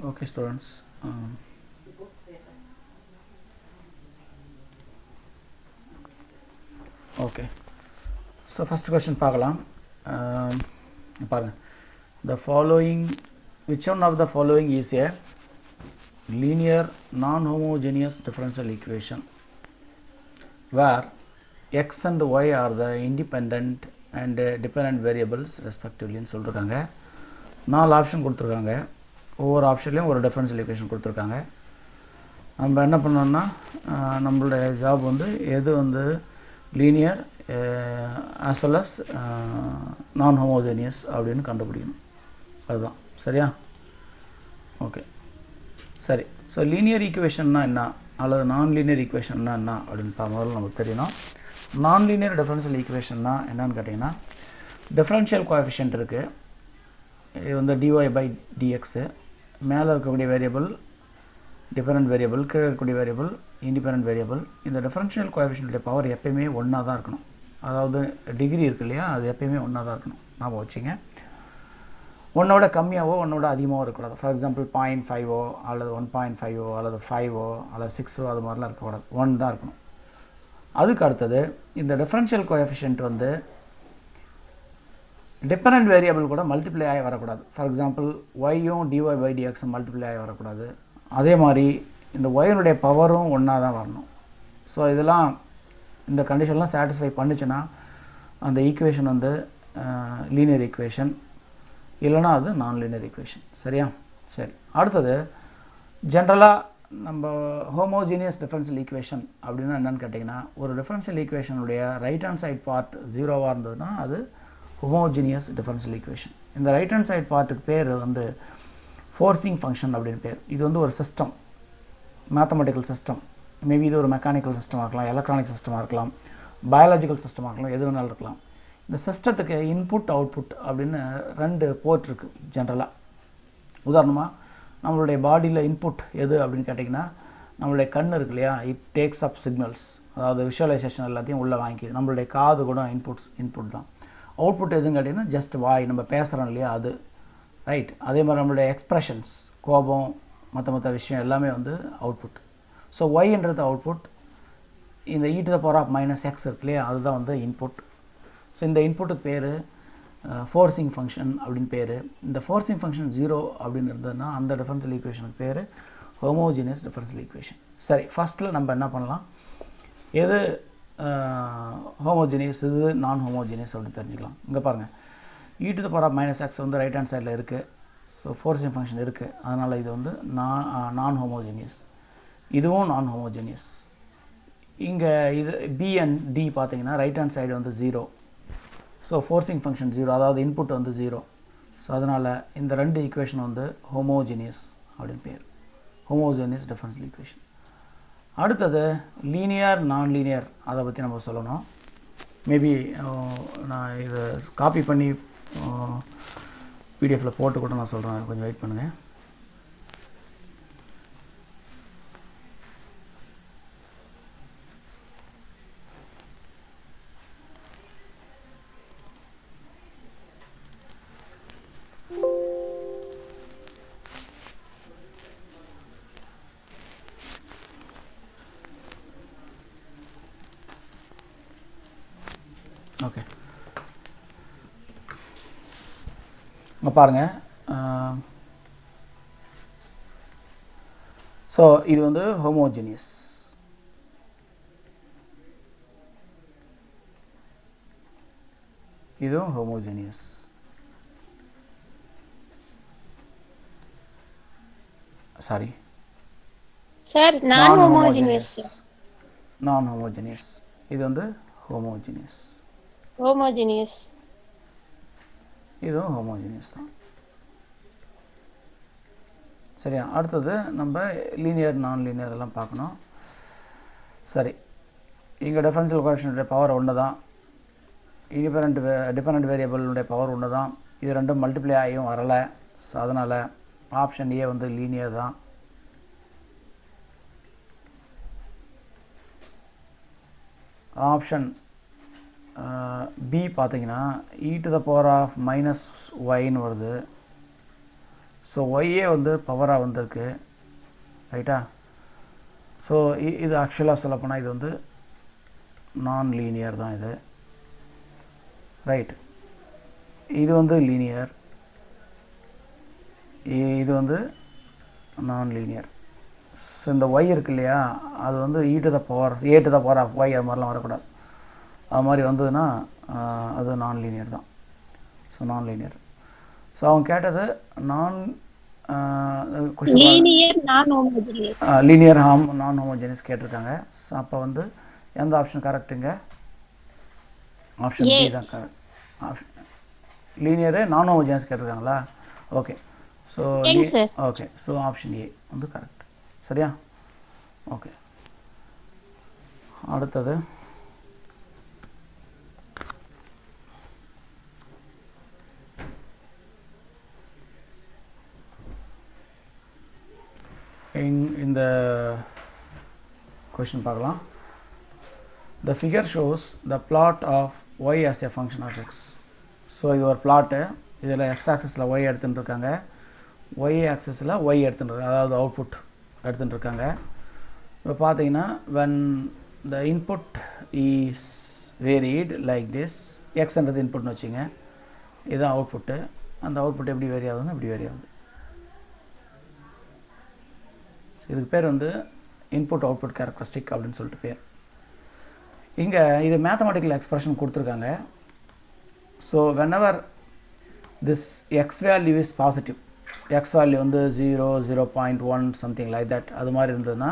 Okay, students. Okay. So first question பார்க்கலாம். பாருங்க. The following, which one of the following is a linear non-homogeneous differential equation where x and y are the independent and dependent variables respectively ன்னு சொல்லிருக்காங்க. 4 option கொடுத்துருக்காங்க. ஒவ்வொரு ஆப்ஷன்லையும் ஒரு differential equation கொடுத்துருக்காங்க. நம்ம என்ன பண்ணோம்னா நம்மளுடைய ஜாப் வந்து எது வந்து லீனியர் as well as நான் ஹோமோஜீனியஸ் அப்படின்னு கண்டுபிடிக்கணும். அதுதான் சரியா? ஓகே சரி. ஸோ லீனியர் ஈக்குவேஷன்னா என்ன அல்லது நான் லீனியர் ஈக்குவேஷன்னா என்ன அப்படின்னு முதல்ல நமக்கு தெரியணும். நான் லீனியர் டிஃபரன்ஷியல் ஈக்குவேஷன்னா என்னன்னு கேட்டிங்கன்னா, டிஃபரன்ஷியல் கோஎஃபிஷியன்ட் இருக்குது. இது வந்து dy பை dx, மேலே இருக்கக்கூடிய வேரியபிள் டிபெண்டன்ட் வேரியபிள், கீழே இருக்கக்கூடிய வேரியபிள் இண்டிபெண்டன்ட் வேரியபிள். இந்த டிஃபரன்ஷியல் கோஎஃபிஷியன்ட்டுடைய பவர் எப்பயுமே ஒன்றா தான் இருக்கணும். அதாவது டிகிரி இருக்கு இல்லையா, அது எப்பயுமே ஒன்றா தான் இருக்கணும். ஞாபகம் வச்சுங்க. ஒன்னோட கம்மியாகவோ ஒன்னோட அதிகமாகவோ இருக்கக்கூடாது. ஃபார் எக்ஸாம்பிள் 0.5 அல்லது 1.5 அல்லது 5 அல்லது 6 அது மாதிரிலாம் இருக்கக்கூடாது. 1 தான் இருக்கணும். அதுக்கு அடுத்தது இந்த டிஃபரன்ஷியல் கோஎஃபிஷியன்ட் வந்து டிபெண்டன்ட் வேரியபிள் கூட மல்டிப்ளை ஆகி வரக்கூடாது. ஃபார் எக்ஸாம்பிள் ஒய்யும் dy பை dx மல்டிப்ளை ஆகி வரக்கூடாது. அதே மாதிரி இந்த ஒயனுடைய பவரும் ஒன்றா தான் வரணும். ஸோ இதெல்லாம் இந்த கண்டிஷன்லாம் சாட்டிஸ்ஃபை பண்ணுச்சுன்னா அந்த ஈக்குவேஷன் வந்து லீனியர் ஈக்குவேஷன், இல்லைனா அது நான் லீனியர் ஈக்குவேஷன். சரியா? சரி. அடுத்தது ஜென்ரலாக நம்ம ஹோமோஜீனியஸ் டிஃபரன்ஷியல் ஈக்குவேஷன் அப்படின்னா என்னென்னு கேட்டிங்கன்னா, ஒரு டிஃபரன்ஷியல் ஈக்குவேஷனுடைய ரைட் ஹேண்ட் சைட் பார்ட் 0வாக இருந்ததுன்னா அது ஹோமோஜீனியஸ் டிஃபரன்ஷியல் ஈக்குவேஷன். இந்த ரைட் ஹேண்ட் சைட் பார்ட்டுக்கு பேர் வந்து ஃபோர்சிங் ஃபங்க்ஷன் அப்படின்னு பேர். இது வந்து ஒரு சிஸ்டம், மேத்தமெட்டிக்கல் சிஸ்டம். மேபி இது ஒரு மெக்கானிக்கல் சிஸ்டமாக இருக்கலாம், எலக்ட்ரானிக் சிஸ்டமாக இருக்கலாம், பயாலஜிக்கல் சிஸ்டமாக இருக்கலாம், எது வேணாலும் இருக்கலாம். இந்த சிஸ்டத்துக்கு இன்புட் அவுட்புட் அப்படின்னு 2 போர்ட் இருக்குது ஜென்ரலாக. உதாரணமாக நம்மளுடைய பாடியில் இன்புட் எது அப்படின்னு கேட்டிங்கன்னா, நம்மளுடைய கண் இருக்கு இல்லையா, இட் டேக்ஸ் அப் சிக்னல்ஸ், அதாவது விஷுவலைசேஷன் எல்லாத்தையும் உள்ளே வாங்கிக்குது. நம்மளுடைய காது கூட இன்புட் தான். அவுட்புட் எதுன்னு கேட்டிங்கன்னா ஜஸ்ட் வாய், நம்ம பேசுகிறோம் இல்லையா அது, ரைட். அதே மாதிரி நம்மளுடைய எக்ஸ்ப்ரெஷன்ஸ், கோபம், மற்ற விஷயம் எல்லாமே வந்து அவுட்புட். ஸோ ஒய்ன்றது அவுட்புட். இந்த e to the power of -x இருக்கு இல்லையா, அதுதான் வந்து இன்புட். ஸோ இந்த இன்புட்டுக்கு பேர் ஃபோர்சிங் ஃபங்க்ஷன் அப்படின்னு பேர். இந்த ஃபோர்சிங் ஃபங்க்ஷன் 0 அப்படின்னு இருந்ததுன்னா அந்த டிஃபரன்ஷியல் ஈக்குவேஷனுக்கு பேர் ஹோமோஜீனியஸ் டிஃபரன்ஷியல் ஈக்குவேஷன். சரி, ஃபஸ்ட்டில் நம்ம என்ன பண்ணலாம், எது ஹோமோஜீனியஸ் எது நான் ஹோமோஜீனியஸ் அப்படின்னு தெரிஞ்சுக்கலாம். இங்கே பாருங்கள், e to the power of -x வந்து ரைட் ஹேண்ட் சைடில் இருக்குது. ஸோ ஃபோர்சிங் ஃபங்க்ஷன் இருக்குது, அதனால் இது வந்து நான் ஹோமோஜீனியஸ். இதுவும் நான் ஹோமோஜீனியஸ். இங்கே இது b and d பார்த்தீங்கன்னா ரைட் ஹேண்ட் சைடு வந்து 0. ஸோ ஃபோர்சிங் ஃபங்க்ஷன் 0, அதாவது இன்புட் வந்து 0. ஸோ அதனால் இந்த 2 ஈக்குவேஷன் வந்து ஹோமோஜீனியஸ் அப்படின்னு பேர், ஹோமோஜீனியஸ் டிஃபரன்ஷியல் ஈக்குவேஷன். அடுத்தது லீனியர் நான் லீனியர், அதை பற்றி நம்ம சொல்லணும். மேபி நான் இதை காப்பி பண்ணி பிடிஎஃப்பில் போட்டு கூட நான் சொல்கிறேன், கொஞ்சம் வெயிட் பண்ணுங்கள். ஓகே, இங்கே பாருங்கள். ஸோ இது வந்து ஹோமோஜீனியஸ். இதுவும் ஹோமோஜீனியஸ். சாரி சார், நான் ஹோமோஜீனியஸ். நான் ஹோமோஜீனியஸ். இது வந்து ஹோமோஜீனியஸ். ஹோமோஜீனியஸ். இதுவும் ஹோமோஜீனியஸ் தான். சரியா? அடுத்தது நம்ம லீனியர் நான் லீனியர் எல்லாம் பார்க்கணும். சரி, இங்கே டிஃபரன்ஷியல் கோஎஃபிஷியன்ட் பவர் ஒன்று தான், டிபெண்டன்ட் வேரியபிளுடைய பவர் ஒன்று தான். இது ரெண்டும் மல்டிப்ளை ஆகியும் வரலை. ஸோ அதனால் ஆப்ஷன் ஏ வந்து லீனியர் தான். ஆப்ஷன் பி பார்த்தீங்கன்னா e to the power of -yன்னு வருது. ஸோ ஒய்யே வந்து பவராக வந்திருக்கு, ரைட்டா? ஸோ இது ஆக்சுவலாக சொல்லப்போனால் இது வந்து நான் லீனியர் தான் இது, ரைட்? இது வந்து லீனியர், இது வந்து நான் லீனியர். ஸோ இந்த ஒய் இருக்கு இல்லையா, அது வந்து e to the power a to the power of y அது மாதிரிலாம் வரக்கூடாது. அது மாதிரி வந்ததுன்னா அது நான் லீனியர் தான். ஸோ நான் லீனியர். ஸோ அவங்க கேட்டது நான் linear non homogeneous. Linear non homogeneous கேட்டிருக்காங்க. ஸோ அப்போ வந்து எந்த ஆப்ஷன் கரெக்டுங்க? ஆப்ஷன் பி தான் கரெக்ட். லீனியரு நான் ஹோமோஜினியஸ் கேட்டிருக்காங்களா? Okay. So okay, so option A வந்து கரெக்ட். சரியா? ஓகே. அடுத்தது இந்த கொஸ்டின் பார்க்கலாம். The figure shows the plot of y as a function of x. So இது ஒரு பிளாட்டு. இதில் x ஆக்சிஸில் y எடுத்துகிட்டு இருக்காங்க, y ஆக்சிஸில் y எடுத்துகிட்டு இருக்காங்க, அதாவது அவுட்புட் எடுத்துகிட்டு இருக்காங்க. இப்போ பார்த்தீங்கன்னா when the input is varied like this, xன்றது இன்புட்னு வச்சுங்க, இதுதான் அவுட்புட்டு. அந்த அவுட்புட் எப்படி வேரி ஆகுதுன்னா இப்படி வேரி ஆகுது. இதுக்கு பேர் வந்து இன்புட் அவுட்புட் கேரக்டரிஸ்டிக் அப்படின்னு சொல்லிட்டு பேர். இங்கே இது மேத்தமெட்டிக்கல் எக்ஸ்பிரஷன் கொடுத்துருக்காங்க. So whenever this x value is positive, x value வந்து 0, 0.1 something like that, அது மாதிரி இருந்ததுன்னா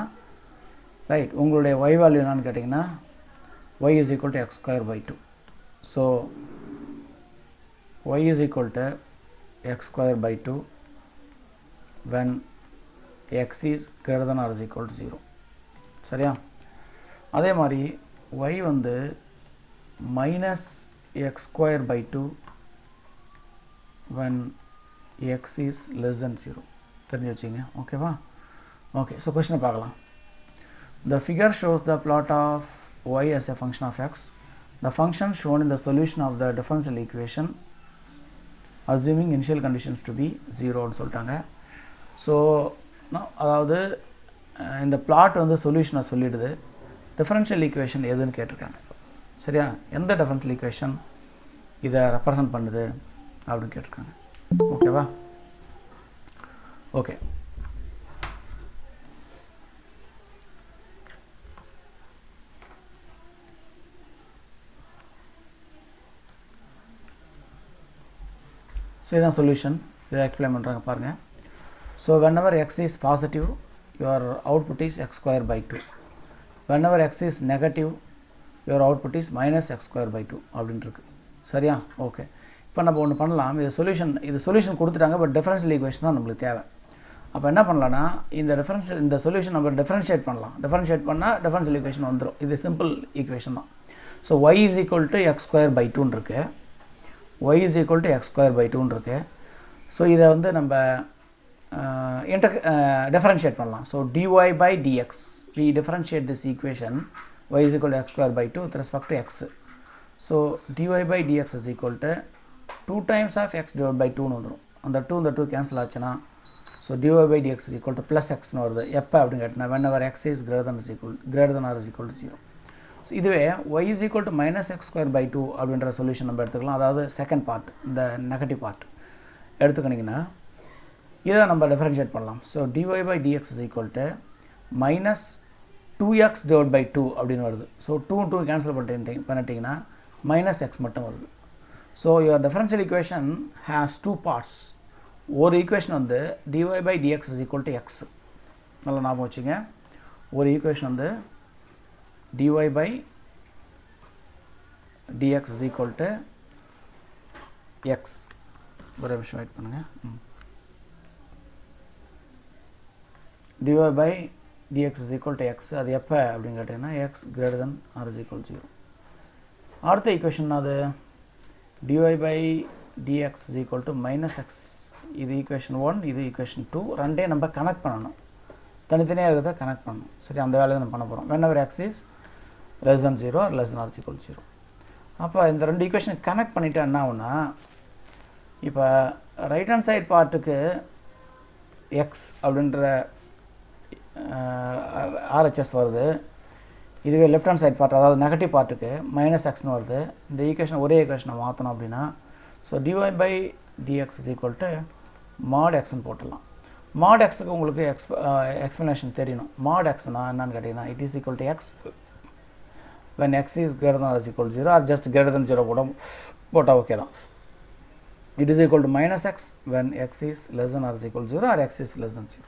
ரைட், உங்களுடைய y value என்னன்னு கேட்டிங்கன்னா y is equal to x square by 2. So y is equal to x square by 2 when x is greater than or is equal to 0. சரியா? அதே மாதிரி y வந்து minus x square by 2 when x is less than 0. தெரிஞ்சு வச்சுங்க. ஓகேவா? Okay. So கொஸ்டினை பார்க்கலாம். The figure shows the plot of y as a function of x. The function shown in the solution of the differential equation assuming initial conditions to be 0 ன்னு சொல்லிட்டாங்க. So அதாவது இந்த plot வந்து சொல்யூஷனை சொல்லிடுது. Differential equation எதுன்னு கேட்டிருக்காங்க. சரியா? எந்த டிஃபரன்ஷியல் ஈக்குவேஷன் இதை ரெப்ரசன்ட் பண்ணுது அப்படின்னு கேட்டிருக்காங்க. ஓகேவா? ஓகே. ஸோ இதுதான் சொல்யூஷன். இதை எக்ஸ்பிளைன் பண்ணுறாங்க பாருங்கள். So whenever x is positive, your output is x square by 2. whenever x is negative, your output is minus x square by 2 அப்படின்னு இருக்கு. சரியா? ஓகே. இப்போ நம்ம ஒன்று பண்ணலாம். இது சொல்யூஷன் கொடுத்துட்டாங்க, பட் டிஃபரன்ஷியல் ஈக்குவேஷன் தான் நம்மளுக்கு தேவை. அப்போ என்ன பண்ணலான்னா இந்த சொல்யூஷன் நம்ம டிஃபரன்ஷியேட் பண்ணலாம். டிஃபரன்ஷியேட் பண்ணால் டிஃபரன்ஷியல் ஈக்குவேஷன் வந்துடும். இது சிம்பிள் ஈக்குவேஷன் தான். So y is equal to x square by 2 இருக்கு, y is equal to x square by 2 இருக்கு. ஸோ இதை வந்து நம்ம differentiate பண்ணலாம். So dy by dx, we differentiate this equation y is equal to x square by 2 with respect to x. So dy by dx is equal to 2 times of x divided by 2 னு வந்துரும். அந்த 2 இந்த 2 cancel ஆச்சுன்னா so dy by dx is equal to plus x னு வருது. எப்போ அப்படின்னு கேட்டினா whenever x is greater than or is equal to 0. So இதுவே y is equal to minus x square by 2 அப்படின்ற சொல்யூஷன் நம்ம எடுத்துக்கலாம். அதாவது செகண்ட் பார்ட், இந்த நெகட்டிவ் பார்ட் எடுத்துக்கிட்டிங்கன்னா இதை நம்ம டிஃபரன்ஷியேட் பண்ணலாம். So dy by dx is equal to minus 2x divided by 2 அப்படின்னு வருது. ஸோ 2 2 கேன்சல் பண்ணிட்டீங்கன்னா மைனஸ் எக்ஸ் மட்டும் வருது. So your differential equation has 2 parts. ஒரு ஈக்குவேஷன் வந்து dy by dx is equal to x. நல்லா ஞாபகம் வச்சுங்க. ஒரு ஈக்குவேஷன் வந்து dy by dx is equal to x. ஒரு நிமிஷம் வெயிட் பண்ணுங்கள். dy by dx is equal to x. அது எப்போ அப்படின்னு கேட்டிங்கன்னா x greater than or is equal to 0. அடுத்த ஈக்குவேஷன் அது dy by dx is equal to minus x. இது ஈக்குவேஷன் 1, இது ஈக்குவேஷன் 2. ரெண்டே நம்ம கனெக்ட் பண்ணணும், தனித்தனியாக இருக்கிறத கனெக்ட் பண்ணணும். சரி, அந்த வேலையை நம்ம பண்ண போகிறோம். whenever x is less than 0 or less than or is equal to 0. அப்போ இந்த ரெண்டு ஈக்குவேஷன் கனெக்ட் பண்ணிவிட்டு என்ன ஆகுனா, இப்போ ரைட் ஹேண்ட் சைட் பார்ட்டுக்கு எக்ஸ் அப்படின்ற ஆர்ஹெச்எஸ் வருது. இதுவே லெஃப்ட் ஹேண்ட் சைட் பார்ட் அதாவது நெகட்டிவ் பார்ட்டுக்கு மைனஸ் எக்ஸ்னு வருது. இந்த ஈக்குவேஷன் ஒரே ஈக்குவேஷனை மாற்றணும் அப்படின்னா so dy by dx is equal to mod எக்ஸ்ன்னு போட்டுடலாம். மாட் எக்ஸுக்கு உங்களுக்கு எக்ஸ்ப்ளனேஷன் தெரியணும். மாட் எக்ஸ்னா என்னன்னு கேட்டிங்கன்னா it is equal to X when x is greater than or is equal to 0 or just greater than 0 போட்டால் ஓகே தான். It is equal to minus x when x is less than or is equal to 0 or x is less than 0.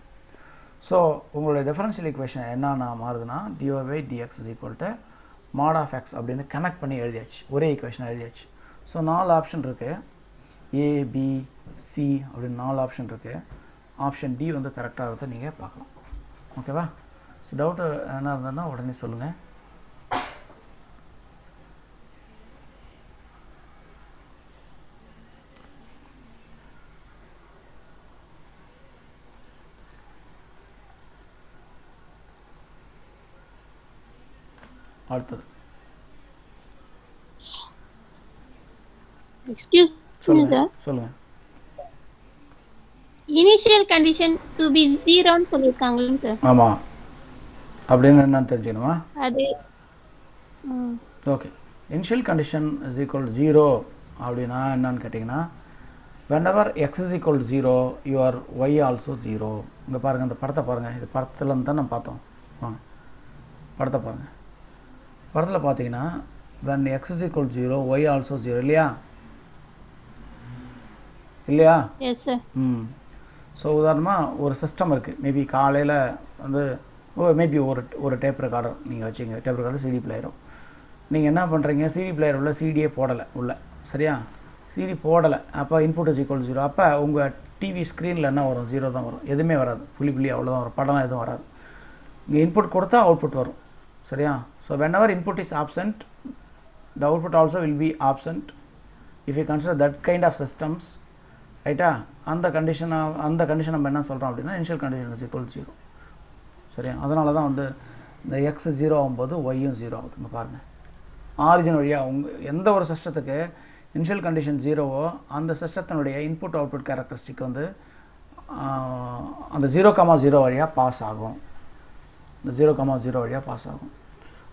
So உங்களுடைய differential equation என்னென்ன மாறுதுன்னா dy by dx is equal to mod of x அப்படின்னு connect பண்ணி எழுதியாச்சு, ஒரே equation எழுதியாச்சு. So 4 option இருக்குது, ஏ B C அப்படின்னு 4 option இருக்குது. ஆப்ஷன் டி வந்து கரெக்டாக இருக்கிறத நீங்கள் பார்க்கலாம். ஓகேவா? ஸோ டவுட்டு என்ன இருந்ததுன்னா உடனே சொல்லுங்கள். அடுத்தது Excuse me, சொல்லுங்க sir. சொல்லுங்க. Initial condition to be 0 ன்னு சொல்லிருக்காங்களா சார்? ஆமா, அப்படின்னு என்னன்னு தெரிஞ்சுக்கணுமா? அது okay. Initial condition is equal to 0 அப்படின்னா என்னன்னு கேட்டிங்கன்னா whenever x is equal to 0 your y also 0. இங்கே பாருங்கள், இந்த படத்தை பாருங்கள். இது படத்துலேருந்து தான் நம்ம பார்த்தோம். வாங்க படத்தை பாருங்கள். படத்தில் பார்த்தீங்கன்னா when x is equal to 0 y also 0 இல்லையா? இல்லையா? Yes sir. ஸோ உதாரணமாக ஒரு சிஸ்டம் இருக்குது. மேபி காலையில் வந்து மேபி ஒரு டேப் ரெக்கார்டர் நீங்கள் வச்சுங்க. டேப் ரெக்கார்டர் சிடி பிளேயரும் நீங்கள் என்ன பண்ணுறீங்க, சிடி பிளேயர் உள்ள சிடியே போடலை உள்ள, சரியா? சிடி போடலை. அப்போ இன்புட் இஸ் ஈக்குவல் 0. அப்போ உங்கள் டிவி ஸ்க்ரீனில் என்ன வரும்? 0 தான் வரும். எதுவுமே வராது, புள்ளி அவ்வளோதான் வரும். படம் எதுவும் வராது. இங்கே இன்புட் கொடுத்தா அவுட்புட் வரும், சரியா? So whenever input is absent the output also will be absent if you consider that kind of systems, ரைட்டா? அந்த கண்டிஷன் நம்ம என்ன சொல்கிறோம் அப்படின்னா இனிஷியல் கண்டிஷன் இஸ் ஈக்குவல் 0, சரியா? அதனால தான் வந்து இந்த எக்ஸ் 0 ஆகும்போது ஒய்யும் 0 ஆகுது. இங்கே பாருங்கள், ஆரிஜின் வழியாக எந்த ஒரு சிஸ்டத்துக்கு இனிஷியல் கண்டிஷன் 0வோ அந்த சிஸ்டத்தினுடைய இன்புட் அவுட்புட் கேரக்டரிஸ்டிக் வந்து அந்த 0,0 வழியாக பாஸ் ஆகும். இந்த 0,0 வழியாக பாஸ் ஆகும்.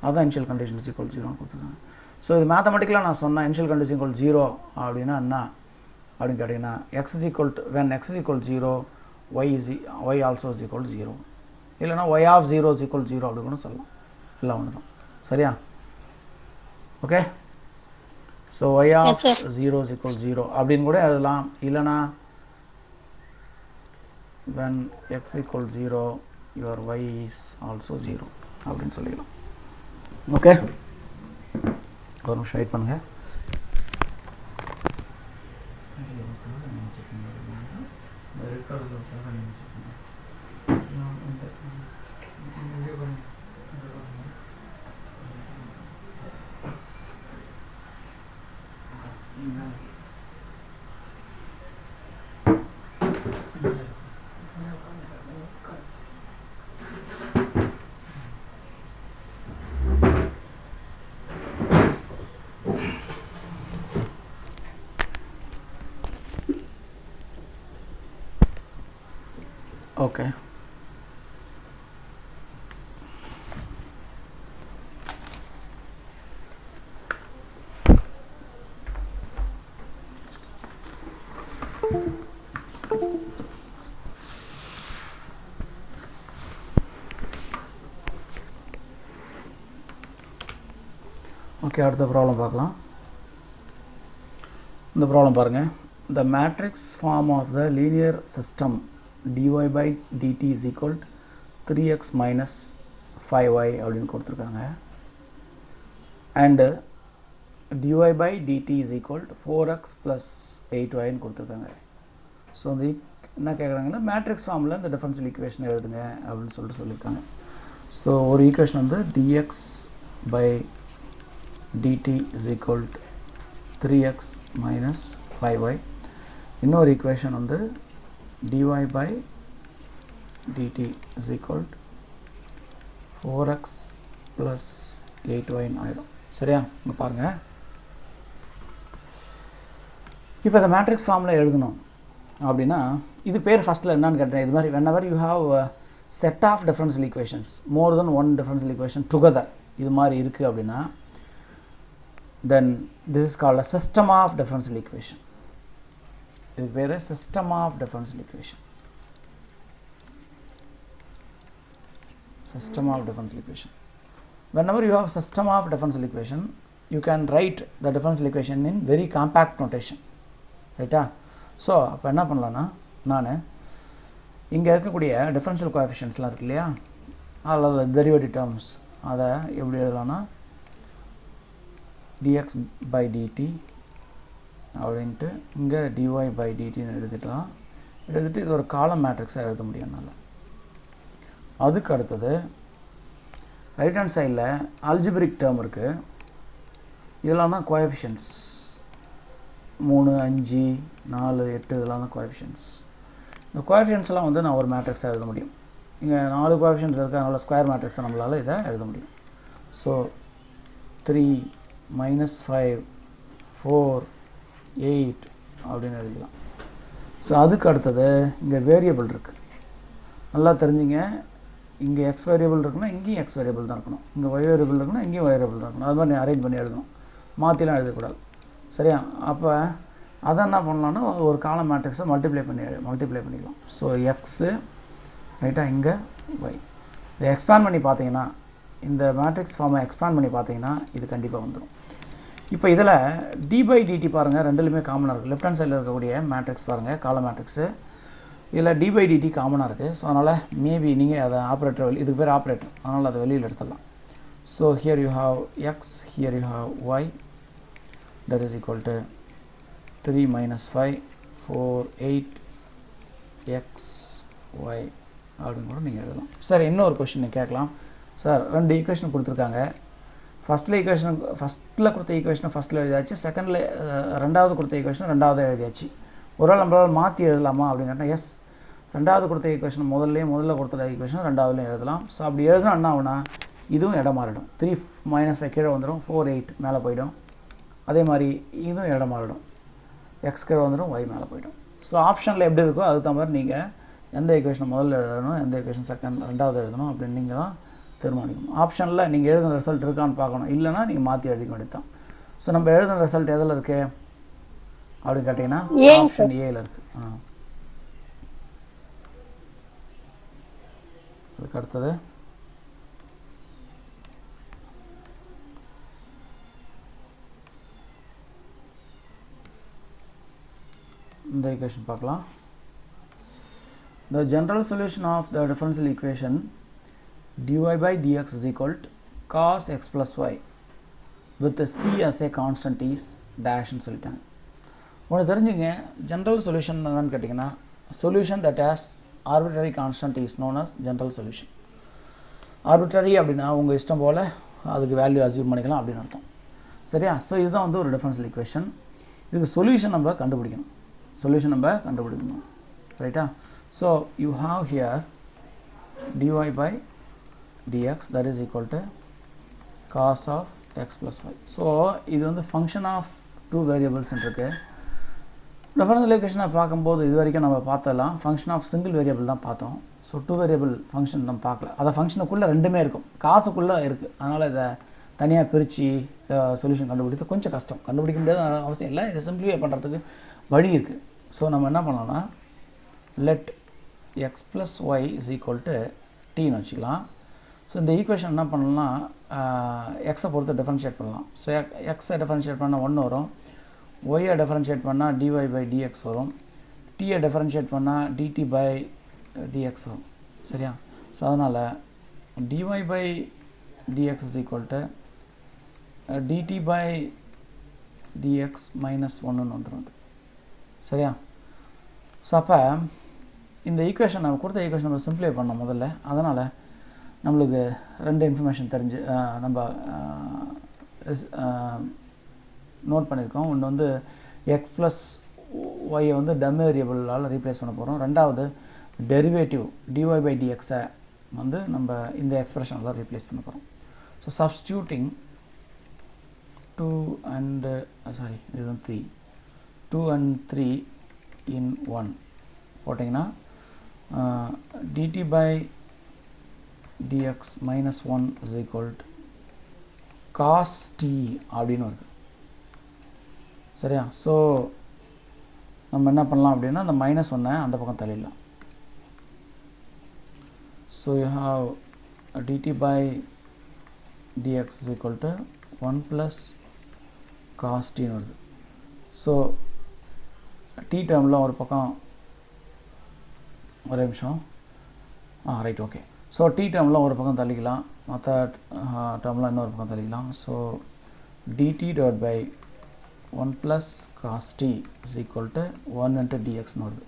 அதுதான் இனிஷியல் கண்டிஷன் இஸ் ஈக்குவல் 0 கொடுத்துருக்காங்க. ஸோ இது மேத்தமெட்டிக்கலாக நான் சொன்னேன். இனிஷியல் கண்டிஷன் ஈக்குவல் 0 அப்படின்னா என்ன அப்படின்னு கேட்டிங்கன்னா x is equal to when x is equal 0 y also is equal 0, இல்லைனா ஒய் ஆஃப் 0 இஸ் ஈக்குவல் 0 அப்படின்னு கூட சொல்லலாம். எல்லாம் ஒன்று தான், சரியா? Okay. So y of 0 is equal 0 அப்படின்னு கூட எழுதலாம். இல்லைனா when x equal 0 your y is also 0 அப்படின்னு சொல்லிடலாம். ஓகே, ஒரு நிமிஷம் வெயிட் பண்ணுங்க. Okay, okay. அடுத்த ப்ராப்ளம் பார்க்கலாம். இந்த ப்ராப்ளம் பாருங்கள். The matrix form of the linear system dy by dt is equal to 3x minus 5y அப்படின்னு கொடுத்துருக்காங்க. And dy by dt is equal to 4x plus 8yன்னு கொடுத்துருக்காங்க. ஸோ வந்து என்ன கேட்குறாங்கன்னா மேட்ரிக்ஸ் ஃபார்மில் இந்த டிஃபரன்ஷியல் ஈக்குவேஷன் எழுதுங்க அப்படின்னு சொல்லியிருக்காங்க. ஸோ ஒரு ஈக்குவேஷன் வந்து dx by dt is equal to 3x minus 5y. இன்னொரு ஈக்குவேஷன் வந்து dy by dt is equal to 4x plus 8y ஆயிடும், சரியா? இங்கே பாருங்கள். இப்போ இந்த மேட்ரிக்ஸ் ஃபார்மில் எழுதணும் அப்படின்னா இது பேர் ஃபஸ்ட்டில் என்னன்னு கேட்டேன். இது மாதிரி whenever you have a set of differential equations, more than one differential equation together, இது மாதிரி இருக்குது அப்படின்னா then this is called a system of differential equation. இது பேர் system of differential equation. System of differential equation. Whenever you have system of differential equation, you can write the differential equation in very compact notation. ரைட்டா? So அப்போ என்ன பண்ணலான்னா, நான் இங்கே இருக்கக்கூடிய differential கோஎஃபிஷியன்ட்ஸ்லாம் இருக்கு இல்லையா, அதில் டெரிவேட்டிவ் டேர்ம்ஸ் அதை எப்படி எழுதலாம்னா dx by dt அப்படின்ட்டு இங்கே dy by dtன்னு எழுதிக்கலாம். எழுதிட்டு இது ஒரு காலம் மேட்ரிக்ஸாக எழுத முடியும் என்னால். அதுக்கு அடுத்தது ரைட் ஹேண்ட் சைடில் அல்ஜிபிரிக் டேர்ம் இருக்குது. இதெல்லாம் தான் கோஎஃபிஷியன்ட்ஸ். 3, 5, 4, 8 இதெல்லாம் தான் கோஎஃபிஷியன்ட்ஸ். இந்த கோஎஃபிஷியன்ட்ஸ்லாம் வந்து நான் ஒரு மேட்ரிக்ஸாக எழுத முடியும். இங்கே 4 கோஎஃபிஷியன்ட்ஸ் இருக்குது, அதனால் ஸ்கொயர் மேட்ரிக்ஸை நம்மளால் இதை எழுத முடியும். ஸோ 3, -5, 4, 8 அப்படின்னு எழுதிக்கலாம். ஸோ அதுக்கு அடுத்தது இங்கே வேரியபிள் இருக்குது. நல்லா தெரிஞ்சுங்க, இங்கே எக்ஸ் வேரியபிள் இருக்குன்னா இங்கேயும் எக்ஸ் வேரியபிள் தான் இருக்கணும், இங்கே ஒய் வேரியபிள் இருக்குன்னா இங்கேயும் ஒய் வேரியபிள் தான் இருக்கணும். அது மாதிரி அரேஞ்ச் பண்ணி எழுதணும், மாற்றிலாம் எழுதக்கூடாது. சரியா? அப்போ அதை என்ன பண்ணலான்னா ஒரு காலம் மேட்ரிக்ஸை மல்டிப்ளை பண்ணிக்கலாம். ஸோ எக்ஸு ரைட்டாக இங்கே ஒய். இதை எக்ஸ்பேண்ட் பண்ணி பார்த்தீங்கன்னா, இந்த மேட்ரிக்ஸ் ஃபார்மை எக்ஸ்பேண்ட் பண்ணி பார்த்தீங்கன்னா இது கண்டிப்பாக வந்துடும். இப்போ இதில் டி பை டிடி பாருங்கள், ரெண்டுலையுமே காமனாக இருக்குது. லெஃப்ட் ஹேண்ட் சைடில் இருக்கக்கூடிய மேட்ரிக்ஸ் பாருங்கள், காலம் மேட்ரிக்ஸு. இதில் டி பை டிடி காமனாக இருக்குது. ஸோ அதனால் மேபி நீங்கள் அதை ஆப்ரேட்டர் இதுக்கு பேர் ஆப்ரேட்டர், அதனால் அதை வெளியில் எடுத்துடலாம். So here you have x, here you have y, that is equal to 3 minus 5, 4, 8 x, y அப்படின்னு கூட நீங்கள் எழுதலாம். சார் இன்னொரு கொஷின் கேட்கலாம். சார் 2 ஈக்குவேஷன் கொடுத்துருக்காங்க. ஃபஸ்ட்டில் கொடுத்த ஈக்குவேஷனை ஃபஸ்ட்டில் எழுதியாச்சு, செகண்டில் ரெண்டாவது கொடுத்த ஈக்குவேஷன் ரெண்டாவது எழுதியாச்சு. ஒரு நாள் நம்மளால் மாற்றி எழுதலாமா அப்படின்னு கேட்டால் எஸ், ரெண்டாவது கொடுத்த ஈக்குவேஷன் முதல்ல கொடுத்த ஈக்குவேஷன் ரெண்டாவதுலையும் எழுதலாம். ஸோ அப்படி எழுதுனா என்ன ஆகுனா, இதுவும் இடம் மாறிடும். 3 - 5 கீழே வந்துடும், 4, 8 மேலே போயிடும். அதே மாதிரி இதுவும் இடம் மாறிடும், எக்ஸ் கீழே வந்துடும், ஒய் மேலே போய்டும். ஸோ ஆப்ஷனில் எப்படி இருக்கோ அதுக்கு தகுந்த மாதிரி நீங்கள் எந்த ஈக்குவேஷன் முதல்ல எழுதணும், எந்த ஈக்குவேஷன் ரெண்டாவது எழுதணும் அப்படின்னு நீங்கள் தான் தீர்மானிக்கணும். ஆப்ஷனில் நீங்கள் எழுதுன ரிசல்ட் இருக்கான்னு பார்க்கணும், இல்லைனா நீங்கள் மாற்றி எழுதிக்க வேண்டியது தான். ஸோ நம்ம எழுதுன ரிசல்ட் எதில் இருக்குது அப்படின்னு கேட்டிங்கன்னா ஆப்ஷன் ஏல இருக்குது. அதுக்கு அடுத்தது இந்த equation பார்க்கலாம். The general solution of the differential equation dy by dx is equal to cos x plus y with the c as a constant is dash ன்னு சொல்லிட்டாங்க. ஒன்று தெரிஞ்சுங்க, ஜென்ரல் சொல்யூஷன் என்னன்னு கேட்டிங்கன்னா solution that has arbitrary constant is known as general solution. arbitrary அப்படின்னா உங்கள் இஷ்டம் போல் அதுக்கு வேல்யூ அசியூம் பண்ணிக்கலாம் அப்படின்னு அர்த்தம். சரியா? ஸோ இதுதான் வந்து ஒரு டிஃபரன்ஷியல் ஈக்குவேஷன். இதுக்கு சொல்யூஷன் நம்ம கண்டுபிடிக்கணும். ரைட்டா? So you have here dy by dx that is equal to cos of x plus y. So இது வந்து ஃபங்க்ஷன் ஆஃப் 2 வேரியபிள்ஸ் இருக்கு. டிஃபரன்ஷியல் ஈக்குவேஷனை பார்க்கும்போது இது வரைக்கும் நம்ம பார்த்தலாம் ஃபங்க்ஷன் ஆஃப் சிங்கிள் வேரியபிள் தான் பார்த்தோம். ஸோ 2 வேரியபிள் ஃபங்க்ஷன் நம்ம பார்க்கல. அதை ஃபங்க்ஷனுக்குள்ளே ரெண்டுமே இருக்கும், காசுக்குள்ளே இருக்குது. அதனால் இதை தனியாக பிரித்து சொல்யூஷன் கண்டுபிடித்து கொஞ்சம் கஷ்டம், கண்டுபிடிக்க முடியாத அவசியம் இல்லை. இதை சிம்பிளிஃபை பண்ணுறதுக்கு வழி இருக்குது. ஸோ நம்ம என்ன பண்ணலாம்னா let x plus y is equal to tன்னு வச்சுக்கலாம். ஸோ இந்த ஈக்குவேஷன் என்ன பண்ணலாம்னா எக்ஸை பொறுத்து டிஃபரன்ஷியேட் பண்ணலாம். ஸோ எக்ஸை டிஃபரன்ஷியேட் பண்ணால் 1 வரும், ஒய்யை டிஃபரன்ஷியேட் பண்ணால் dy by dx வரும், டீயை டிஃபரன்ஷியேட் பண்ணால் dt by dx வரும். சரியா? ஸோ அதனால் dy by dx is equal to dt by dx minus 1ன்னு வந்துடும். சரியா? ஸோ அப்போ இந்த ஈக்குவேஷன் நம்ம கொடுத்த ஈக்குவேஷன் நம்ம சிம்பிளிஃபை பண்ணோம் முதல்ல. அதனால் நம்மளுக்கு 2 இன்ஃபர்மேஷன் தெரிஞ்சு நம்ம நோட் பண்ணியிருக்கோம். ஒன்று வந்து எக்ஸ் ப்ளஸ் ஒய்யை வந்து டம் வேரியபிளால் ரீப்ளேஸ் பண்ண போகிறோம். ரெண்டாவது டெரிவேட்டிவ் dy by dxஐ வந்து நம்ம இந்த எக்ஸ்பிரஷனில் ரீப்ளேஸ் பண்ண போகிறோம். ஸோ சப்ஸ்டியூட்டிங் 2 and 3 in 1 போட்டிங்கன்னா dt by dx minus 1 is equal to cos t அப்படின்னு வருது. சரியா? ஸோ நம்ம என்ன பண்ணலாம் அப்படின்னா அந்த மைனஸ் ஒன்றை அந்த பக்கம் தள்ளிடலாம். So you have dt by dx is equal to 1 plus cos t வருது. ஸோ t டேர்மில் ஒரு பக்கம் ஒரே நிமிஷம் ரைட் ஓகே. ஸோ t டேர்மில் ஒரு பக்கம் தள்ளிக்கலாம், மற்ற டேர்மில் இன்னொரு பக்கம் தள்ளிக்கலாம். So dt divided by 1 plus cos t is equal to 1 into dx வருது.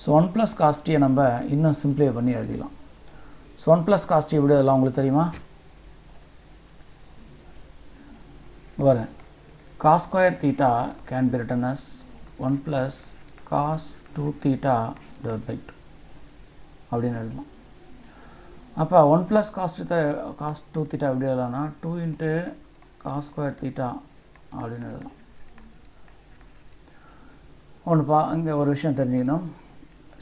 ஸோ 1 plus cos t நம்ம இன்னும் சிம்பிளை பண்ணி எழுதிக்கலாம். ஸோ 1 plus cos t எப்படி எழுதலாம் உங்களுக்கு தெரியுமா? பாருங்க, cos square theta can be written as 1 plus cos 2 theta divided by 2 அப்படின்னு எழுதலாம். அப்போ 1 plus cos 2 theta எப்படி எழுதலாம்னா 2 into cos square theta அப்படின்னு எழுதலாம். ஒன்றுப்பா இங்கே ஒரு விஷயம் தெரிஞ்சுக்கணும்.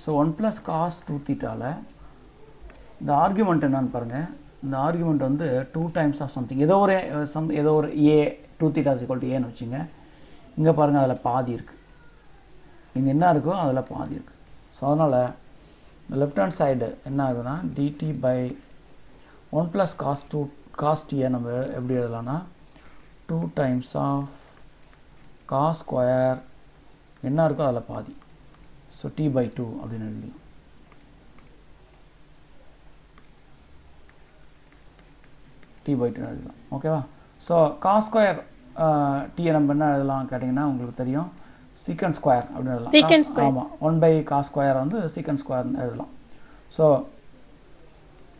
ஸோ 1 plus cos 2 thetaவில் இந்த ஆர்குமெண்ட் என்னன்னு பாருங்கள். இந்த ஆர்குமெண்ட் வந்து 2 times ஆஃப் சம்திங் ஏதோ ஒரு ஏ 2 theta is equal to ஏன்னு வச்சுங்க. இங்கே பாருங்கள் அதில் பாதி இருக்குது, இங்கே என்ன இருக்கோ அதில் பாதி இருக்குது. ஸோ அதனால் லெஃப்ட் ஹேண்ட் சைடு என்ன ஆகுதுன்னா dt by 1 plus cos t நம்ம எப்படி எழுதலாம்னா 2 times of cos square என்ன இருக்கோ அதில் பாதி. ஸோ t by 2 அப்படின்னு எழுதலாம். t by 2 எழுதலாம். ஓகேவா? ஸோ cos ஸ்கொயர் t நம்ம என்ன எழுதலாம் கேட்டிங்கன்னா உங்களுக்கு தெரியும் சீக்கண்ட் ஸ்கொயர் அப்படின்னு எழுதலாம். ஆமாம், 1 by cos ஸ்கொயர் வந்து சீக்கண்ட் ஸ்கொயர்னு எழுதலாம். ஸோ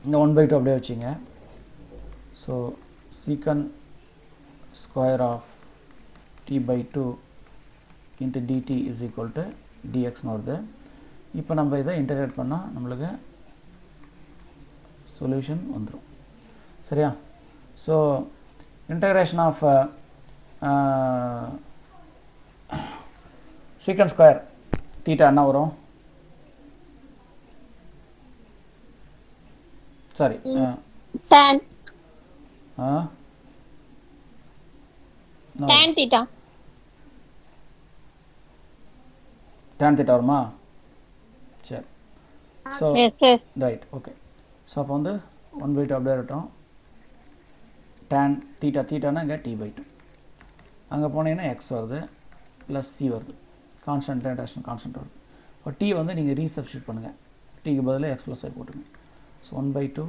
இந்த 1 by 2 அப்படியே வச்சுங்க. So secant square of t by 2 into dt is equal to dxன்னு வருது. இப்போ நம்ம இதை இன்டகிரேட் பண்ணால் நம்மளுக்கு சொல்யூஷன் வந்துடும். சரியா? So integration of secant square theta என்ன வரும்? Sorry tan theta tan theta வருமா? சரி. So right okay. ஸோ அப்போ வந்து 1 by 2 அப்படியே இருக்கட்டும். tan theta thetaனா இங்கே t by 2 அங்கே போனீங்கன்னா x வருது ப்ளஸ் c வருது, கான்ஸ்டன்ட் இன்டர்நேஷனல் கான்ஸ்டன்ட் வருது. இப்போ t வந்து நீங்கள் ரீசப்ஸ்டியூட் பண்ணுங்கள், tக்கு பதிலாக x ப்ளஸ் y போட்டுங்க. So 1 by 2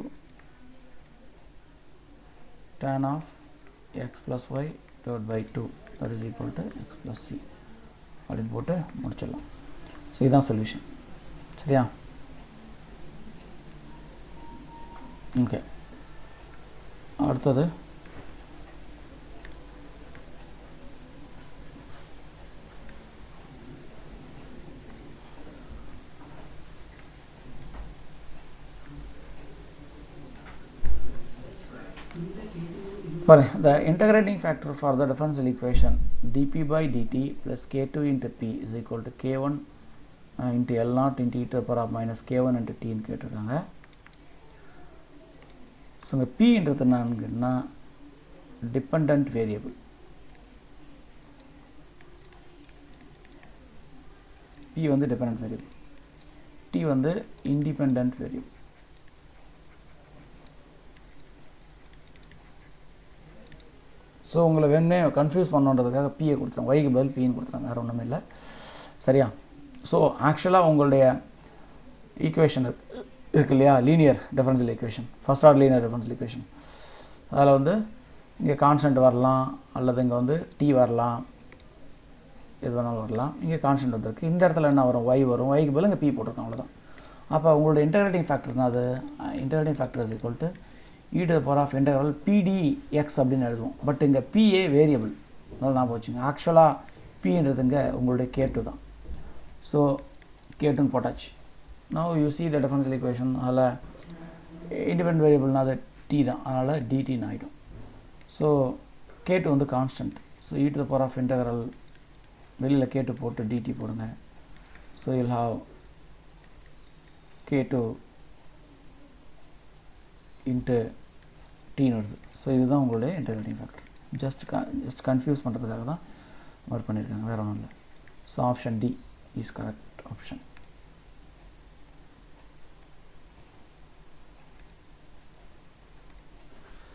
tan of x plus y divided by 2 that is equal to x plus c அப்படின்னு போட்டு முடிச்சிடலாம். ஸோ இதுதான் சொல்யூஷன். சரியா? ஓகே, அடுத்தது the integrating factor for the differential equation dp by dt plus k2 into p is equal to k1 into L0 into e to the power of minus k1 into t ன்னு கேட்டிருக்காங்க. So இங்கே pன்றது என்னன்னா dependent variable. p வந்து dependent variable, t வந்து independent variable. So உங்களை வேணுமே confuse பண்ணுன்றதுக்காக BA கொடுத்துருங்க, ஒய்க்கு பதில் பின்னு கொடுத்துருங்க, வேறு ஒன்றுமே இல்லை. சரியா? ஸோ ஆக்சுவலாக உங்களுடைய ஈக்குவேஷன் இருக்கு இல்லையா, linear differential equation, first order linear differential equation, அதில் வந்து இங்கே கான்ஸ்டன்ட் வரலாம் அல்லது இங்கே வந்து டி வரலாம், எது வேணாலும் வரலாம். இங்கே கான்ஸ்டன்ட் வந்திருக்கு, இந்த இடத்துல என்ன வரும்? ஒய் வரும், ஒய்க்கு பதில் இங்கே பி போட்டிருக்கோம், அவ்வளோதான். அப்போ உங்களோட இன்டகிரேட்டிங் ஃபேக்டர்னா அது integrating factor is equal to e to the power of integral pdx அப்படின்னு எழுதுவோம். பட் இங்கே pa வேரியபிள், அதனால் ஞாபகம் வச்சுங்க. ஆக்சுவலாக pன்றது இங்கே உங்களுடைய k2 தான். ஸோ k2ன்னு போட்டாச்சு. now you see the differential equation, அதில் இண்டிபெண்ட் வேரியபிள்னா அது t தான், அதனால் dtன்னு ஆகிடும். ஸோ k2 வந்து constant. So e to the power of integral வெளியில் k2 போட்டு dt போடுங்க. So you'll have k2 into t வருது. ஸோ இதுதான் உங்களுடைய இன்டர்வெல்டிங் ஃபேக்டர். ஜஸ்ட் கன்ஃபியூஸ் பண்ணுறதுக்காக தான் மார்க் பண்ணியிருக்காங்க, வேறு ஒன்றும் இல்லை. So option D is correct option.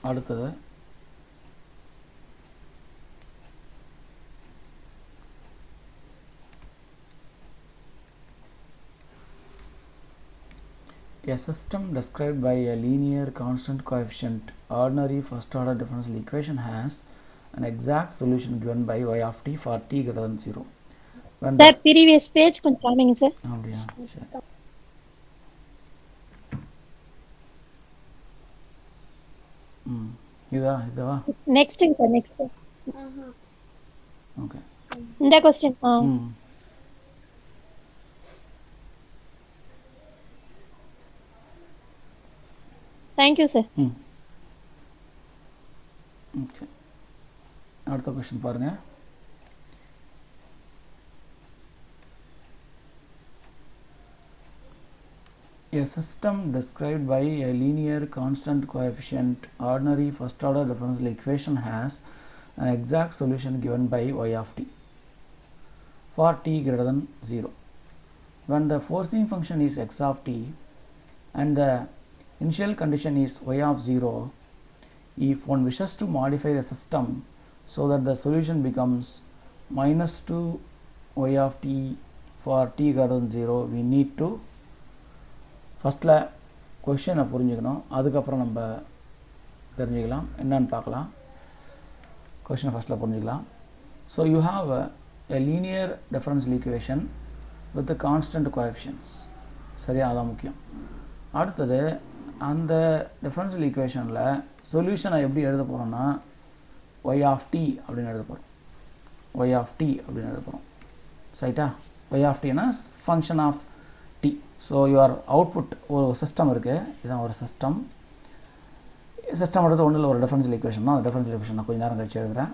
அடுத்தது a system described by a linear constant coefficient ordinary first order differential equation has an exact solution given by y of t for t greater than 0. Sir, previous page கொஞ்சம் காமிங்க sir. அப்படியா, சரி. இதுவா next sir, next. Okay, இந்த question. Thank you sir. Okay, அடுத்த question பாருங்க. A system described by a linear constant coefficient ordinary first order differential equation has an exact solution given by y of t for t greater than 0. When the forcing function is x of t and the initial condition is y of 0, if one wishes to modify the system so that the solution becomes minus 2 y of t for t greater than 0, we need to ஃபஸ்ட்டில் கொஷினை புரிஞ்சுக்கணும், அதுக்கப்புறம் நம்ம தெரிஞ்சுக்கலாம் என்னன்னு பார்க்கலாம். கொஷினை ஃபஸ்ட்டில் புரிஞ்சுக்கலாம். So you have a linear differential equation with constant coefficients. சரியா, அதான் முக்கியம். அடுத்தது அந்த டிஃபரன்ஷியல் ஈக்குவேஷனில் சொல்யூஷனை எப்படி எழுத போகிறோம்னா ஒய் ஆஃப் டி அப்படின்னு எழுத போகிறோம். ஒய் ஆஃப் டி அப்படின்னு எழுத போகிறோம். ரைட்டா, ஒய் ஆஃப் டினா function of t. So your output ஒரு சிஸ்டம் இருக்குது, இதுதான் ஒரு சிஸ்டம். சிஸ்டம் எடுத்து ஒன்றில் ஒரு டிஃபரன்ஷியல் ஈக்குவேஷன் தான். அந்த டிஃபரன்ஷியல் ஈக்குவேஷன் நான் கொஞ்சம் நேரம் கழிச்சு எழுதுகிறேன்.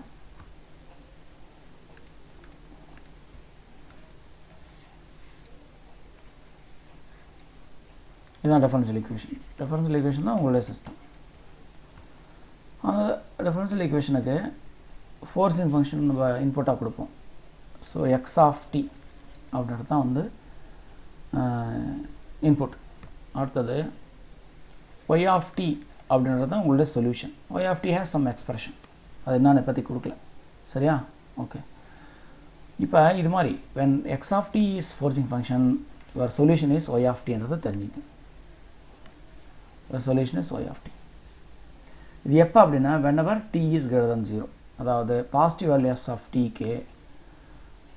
இதுதான் டிஃபரன்ஷியல் ஈக்குவேஷன். டிஃபரன்ஷியல் ஈக்குவேஷன் தான் உங்களுடைய சிஸ்டம். அந்த டிஃபரன்ஷியல் ஈக்குவேஷனுக்கு ஃபோர்ஸிங் ஃபங்க்ஷன் நம்ம இன்புட்டாக கொடுப்போம். ஸோ எக்ஸ் ஆஃப் டி அப்படின்றது தான் வந்து இன்புட். அடுத்தது y of t அப்படின்றது தான் உங்களுடைய solution. y of t has some expression, அது என்னன்னு பற்றி கொடுக்கல. சரியா, ஓகே. இப்போ இது மாதிரி when x of t is forcing function, your solution is y of t என்றது தெரிஞ்சுங்க. your solution is y of t. இது எப்போ அப்படின்னா whenever t is greater than 0, அதாவது பாசிட்டிவ் வேல்யூஸ் ஆஃப் tக்கு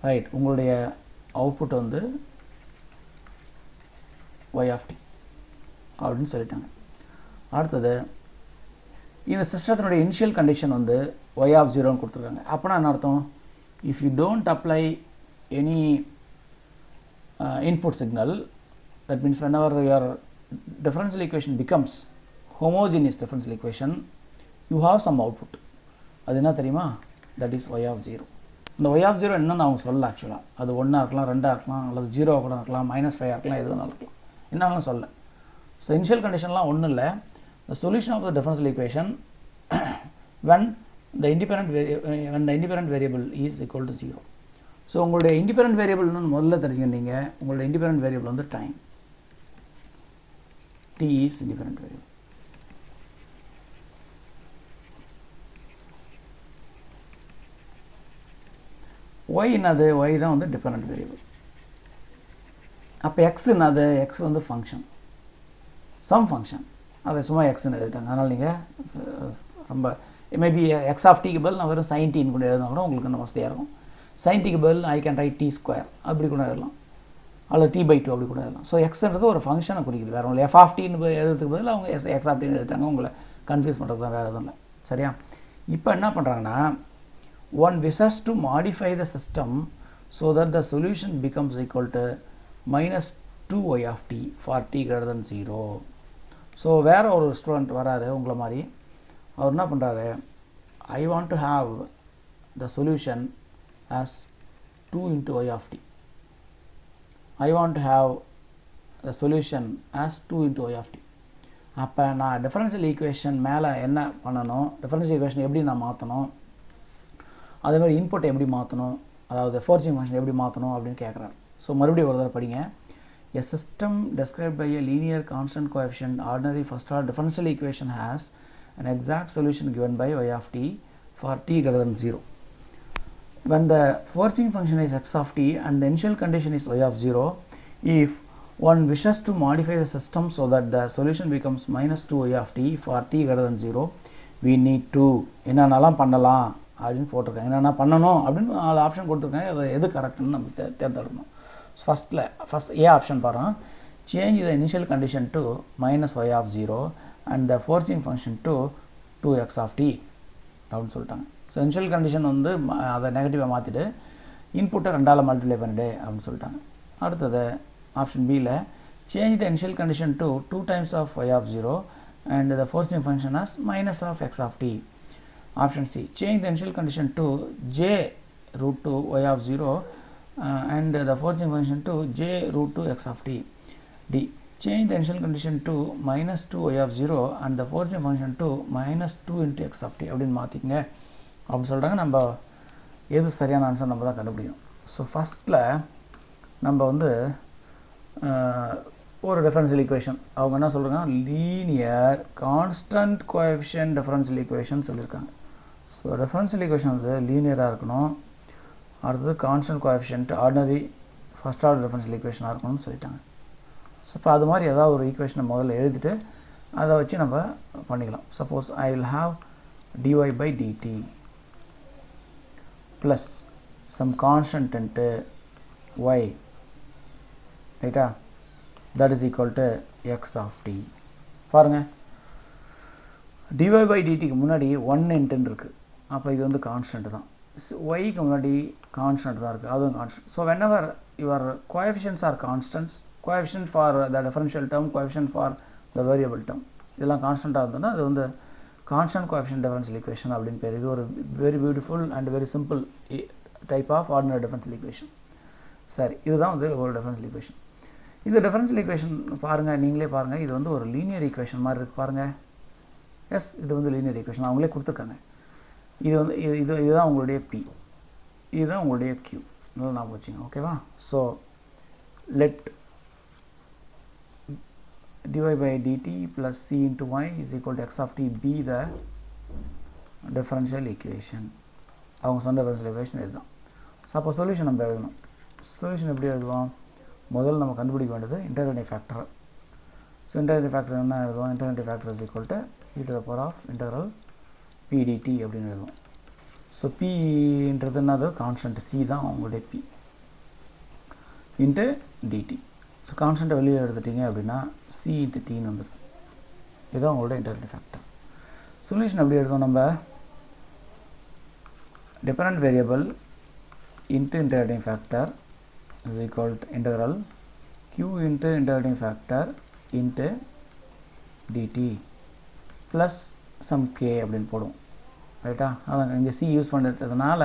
ரைட் உங்களுடைய அவுட்புட் வந்து y of t அப்படின்னு சொல்லிட்டாங்க. அடுத்தது இந்த சிஸ்டத்தினுடைய இனிஷியல் கண்டிஷன் வந்து y of 0ன்னு கொடுத்துருக்காங்க. அப்போனா என்ன அர்த்தம்? If you don't apply any input signal, that means whenever your differential equation becomes homogeneous differential equation, you have some output. அது என்ன தெரியுமா? that is y of 0. இந்த y of 0 என்னன்னு அவங்க சொல்லல. ஆக்சுவலாக அது 1 இருக்கலாம், 2 இருக்கலாம், அல்லது 0 கூட இருக்கலாம், -5 இருக்கலாம், எது வேணாலும் இருக்கலாம், என்னன்னு சொல்ல. ஸோ இனிஷியல் கண்டிஷன்லாம் ஒன்றும் இல்லை. the solution of the differential equation when the independent variable is equal to 0. So உங்களுடைய இண்டிபெண்டன்ட் வேரியபிள்னு முதல்ல தெரிஞ்சுக்கிட்டீங்க. உங்களுடைய இண்டிபெண்டன்ட் வேரியபிள் வந்து time. t is independent variable. y என்னது? y தான் வந்து டிபெண்டன்ட் வேரியபிள். அப்போ x என்னது? x வந்து ஃபங்க்ஷன், சம் ஃபங்க்ஷன். அதை சும்மா எக்ஸ்ன்னு எழுதிட்டாங்க. அதனால் நீங்கள் ரொம்ப மேபி எக்ஸ் ஆஃப் டிக்கு பதில் நான் வெறும் சைன் டின்னு கூட எழுதினா கூட உங்களுக்கு இன்னும் வசதியாக இருக்கும். சைன் டிக்கு பதில் ஐ கேன் ரைட் t² அப்படி கூட எழுதலாம், அல்லது t/2 அப்படி கூட எழுதலாம். ஸோ எக்ஸ்ன்றது ஒரு ஃபங்க்ஷனை குறிக்குது, வேறு ஒன்று. எஃப் ஆஃப் டின்னு எழுதுறதுக்கு பதில் அவங்க எக்ஸ் ஆஃப் டின்னு எழுதிட்டாங்க. உங்களை கன்ஃபியூஸ் பண்ணுறது தான், வேறு எதுவும் இல்லை. சரியா, இப்போ என்ன பண்ணுறாங்கன்னா one wishes to modify the system so that the solution becomes equal to -2y of t for t greater than 0. So வேறு ஒரு ஸ்டூடெண்ட் வராரு உங்களை மாதிரி. அவர் என்ன பண்ணுறாரு? I want to have the solution as 2 into y of t. I want to have the solution as 2 into y of t. அப்போ நான் differential equation மேலே என்ன பண்ணணும், டிஃபரன்ஷியல் ஈக்குவேஷன் எப்படி நான் மாற்றணும், அதே மாதிரி இன்புட்டை எப்படி மாற்றணும், அதாவது ஃபோர்சிங் ஃபங்க்ஷன் எப்படி மாற்றணும் அப்படின்னு கேட்குறாரு. ஸோ மறுபடியும் ஒரு தடவை படிங்க. A system described by a linear constant coefficient ordinary first order differential equation has an exact solution given by y of t for t greater than 0. When the forcing function is x of t and the initial condition is y of 0, if one wishes to modify the system so that the solution becomes minus 2y of t for t greater than 0, we need to என்னென்னலாம் பண்ணலாம் அப்படின்னு போட்டிருக்காங்க. என்னென்ன பண்ணணும் அப்படின்னு 4 option கொடுத்துருக்காங்க. அது எது கரெக்டுன்னு நம்ம தேர்ந்தெடுக்கணும். ஃபஸ்ட் ஏ ஆப்ஷன் பாருங்கள். Change the initial condition to minus y of 0 and the forcing function to 2x of t அப்படின்னு சொல்லிட்டாங்க. ஸோ இனிஷியல் கண்டிஷன் வந்து அதை நெகட்டிவாக மாற்றிட்டு இன்புட்டை 2ஆல் மல்டிப்ளை பண்ணிடு அப்படின்னு சொல்லிட்டாங்க. அடுத்தது ஆப்ஷன் பியில் change the initial condition to 2 times of y of 0 and the forcing function as minus of x of t. Option C, change the initial condition to j root 2 y of 0 and the forcing function to j root 2 x of t. D, change the initial condition to minus 2 y of 0 and the forcing function to minus 2 into x of t அப்படின்னு மாற்றிக்கங்க அப்படின்னு சொல்கிறாங்க. நம்ம எது சரியான answer நம்ம தான் கண்டுபிடிக்கணும். So ஃபஸ்ட்டில் நம்ம வந்து ஒரு டிஃபரன்ஷியல் ஈக்குவேஷன் அவங்க என்ன சொல்கிறாங்க, linear constant coefficient differential equation சொல்லியிருக்காங்க. ஸோ டிஃபரன்ஷியல் ஈக்குவேஷன் வந்து லீனியராக இருக்கணும். அடுத்தது constant coefficient ordinary first order differential ஈக்குவேஷனாக இருக்கணும்னு சொல்லிட்டாங்க. ஸோ இப்போ அது மாதிரி ஏதாவது ஒரு ஈக்குவேஷனை முதல்ல எழுதிட்டு அதை வச்சு நம்ம பண்ணிக்கலாம். Suppose I will have dy by dt plus some constant into y, ரைட்டா, that is equal to x of t. பாருங்கள், dy by dtக்கு முன்னாடி 1 இன்ட்டுன்னு இருக்குது. அப்போ இது வந்து கான்ஸ்டன்ட் தான். yக்கு முன்னாடி கான்ஸ்டன்ட் தான் இருக்குது, அதுவும் constant. So whenever your coefficients are constants, coefficient for the differential term, coefficient for the variable term, இதெல்லாம் கான்ஸ்டண்ட்டாக இருந்ததுன்னா அது வந்து கான்ஸ்டன்ட் கோஎஃபிஷியன்ட் டிஃபரன்ஷியல் ஈக்குவேஷன் அப்படின்னு பேர். இது ஒரு very beautiful and very simple type of ordinary differential equation. சரி, இதுதான் வந்து ஒரு டிஃபரன்ஷியல் ஈக்குவேஷன். இந்த டிஃபரன்ஷியல் ஈக்குவேஷன் பாருங்கள், நீங்களே பாருங்கள், இது வந்து ஒரு லீனியர் ஈக்குவேஷன் மாதிரி இருக்குது பாருங்கள். எஸ், இது வந்து லீனியர் ஈக்குவேஷன் அவங்களே கொடுத்துருக்காங்க. இது வந்து இதுதான் உங்களுடைய பி, இதுதான் உங்களுடைய கியூ. நல்லா ஞாபகம் வச்சுங்க, ஓகேவா? So let dy by dt plus c into y is equal to x of t be the differential equation. அவங்க சொன்ன டிஃபரன்ஷியல் ஈக்குவேஷன் இதுதான். ஸோ அப்போ சொல்யூஷன் நம்ம எழுதணும். சொல்யூஷன் எப்படி எழுதுவோம்? முதல்ல நம்ம கண்டுபிடிக்க வேண்டியது integrating factor. So integrating factor என்ன எழுதுவோம்? Integrating factor is equal to e to the power of integral p dt அப்படின்னு எழுதுவோம். ஸோ பின்றது என்னது? கான்ஸ்டன்ட் c தான் உங்களுடைய p இன்ட்டு dt. ஸோ கான்ஸ்டன்ட்டை வெளியே எடுத்துட்டிங்க அப்படின்னா c இன்ட்டு டின்னு வந்துடுது. இதுதான் உங்களோட இன்டர்கிரேட்டிங் ஃபேக்டர். சொல்யூஷன் எப்படி எழுதுவோம் நம்ம? Dependent variable into integrating factor is equal to integral q into integrating factor into dt plus some k அப்படின்னு போடுவோம், ரைட்டா? அதான் இங்கே c யூஸ் பண்ணுறதுனால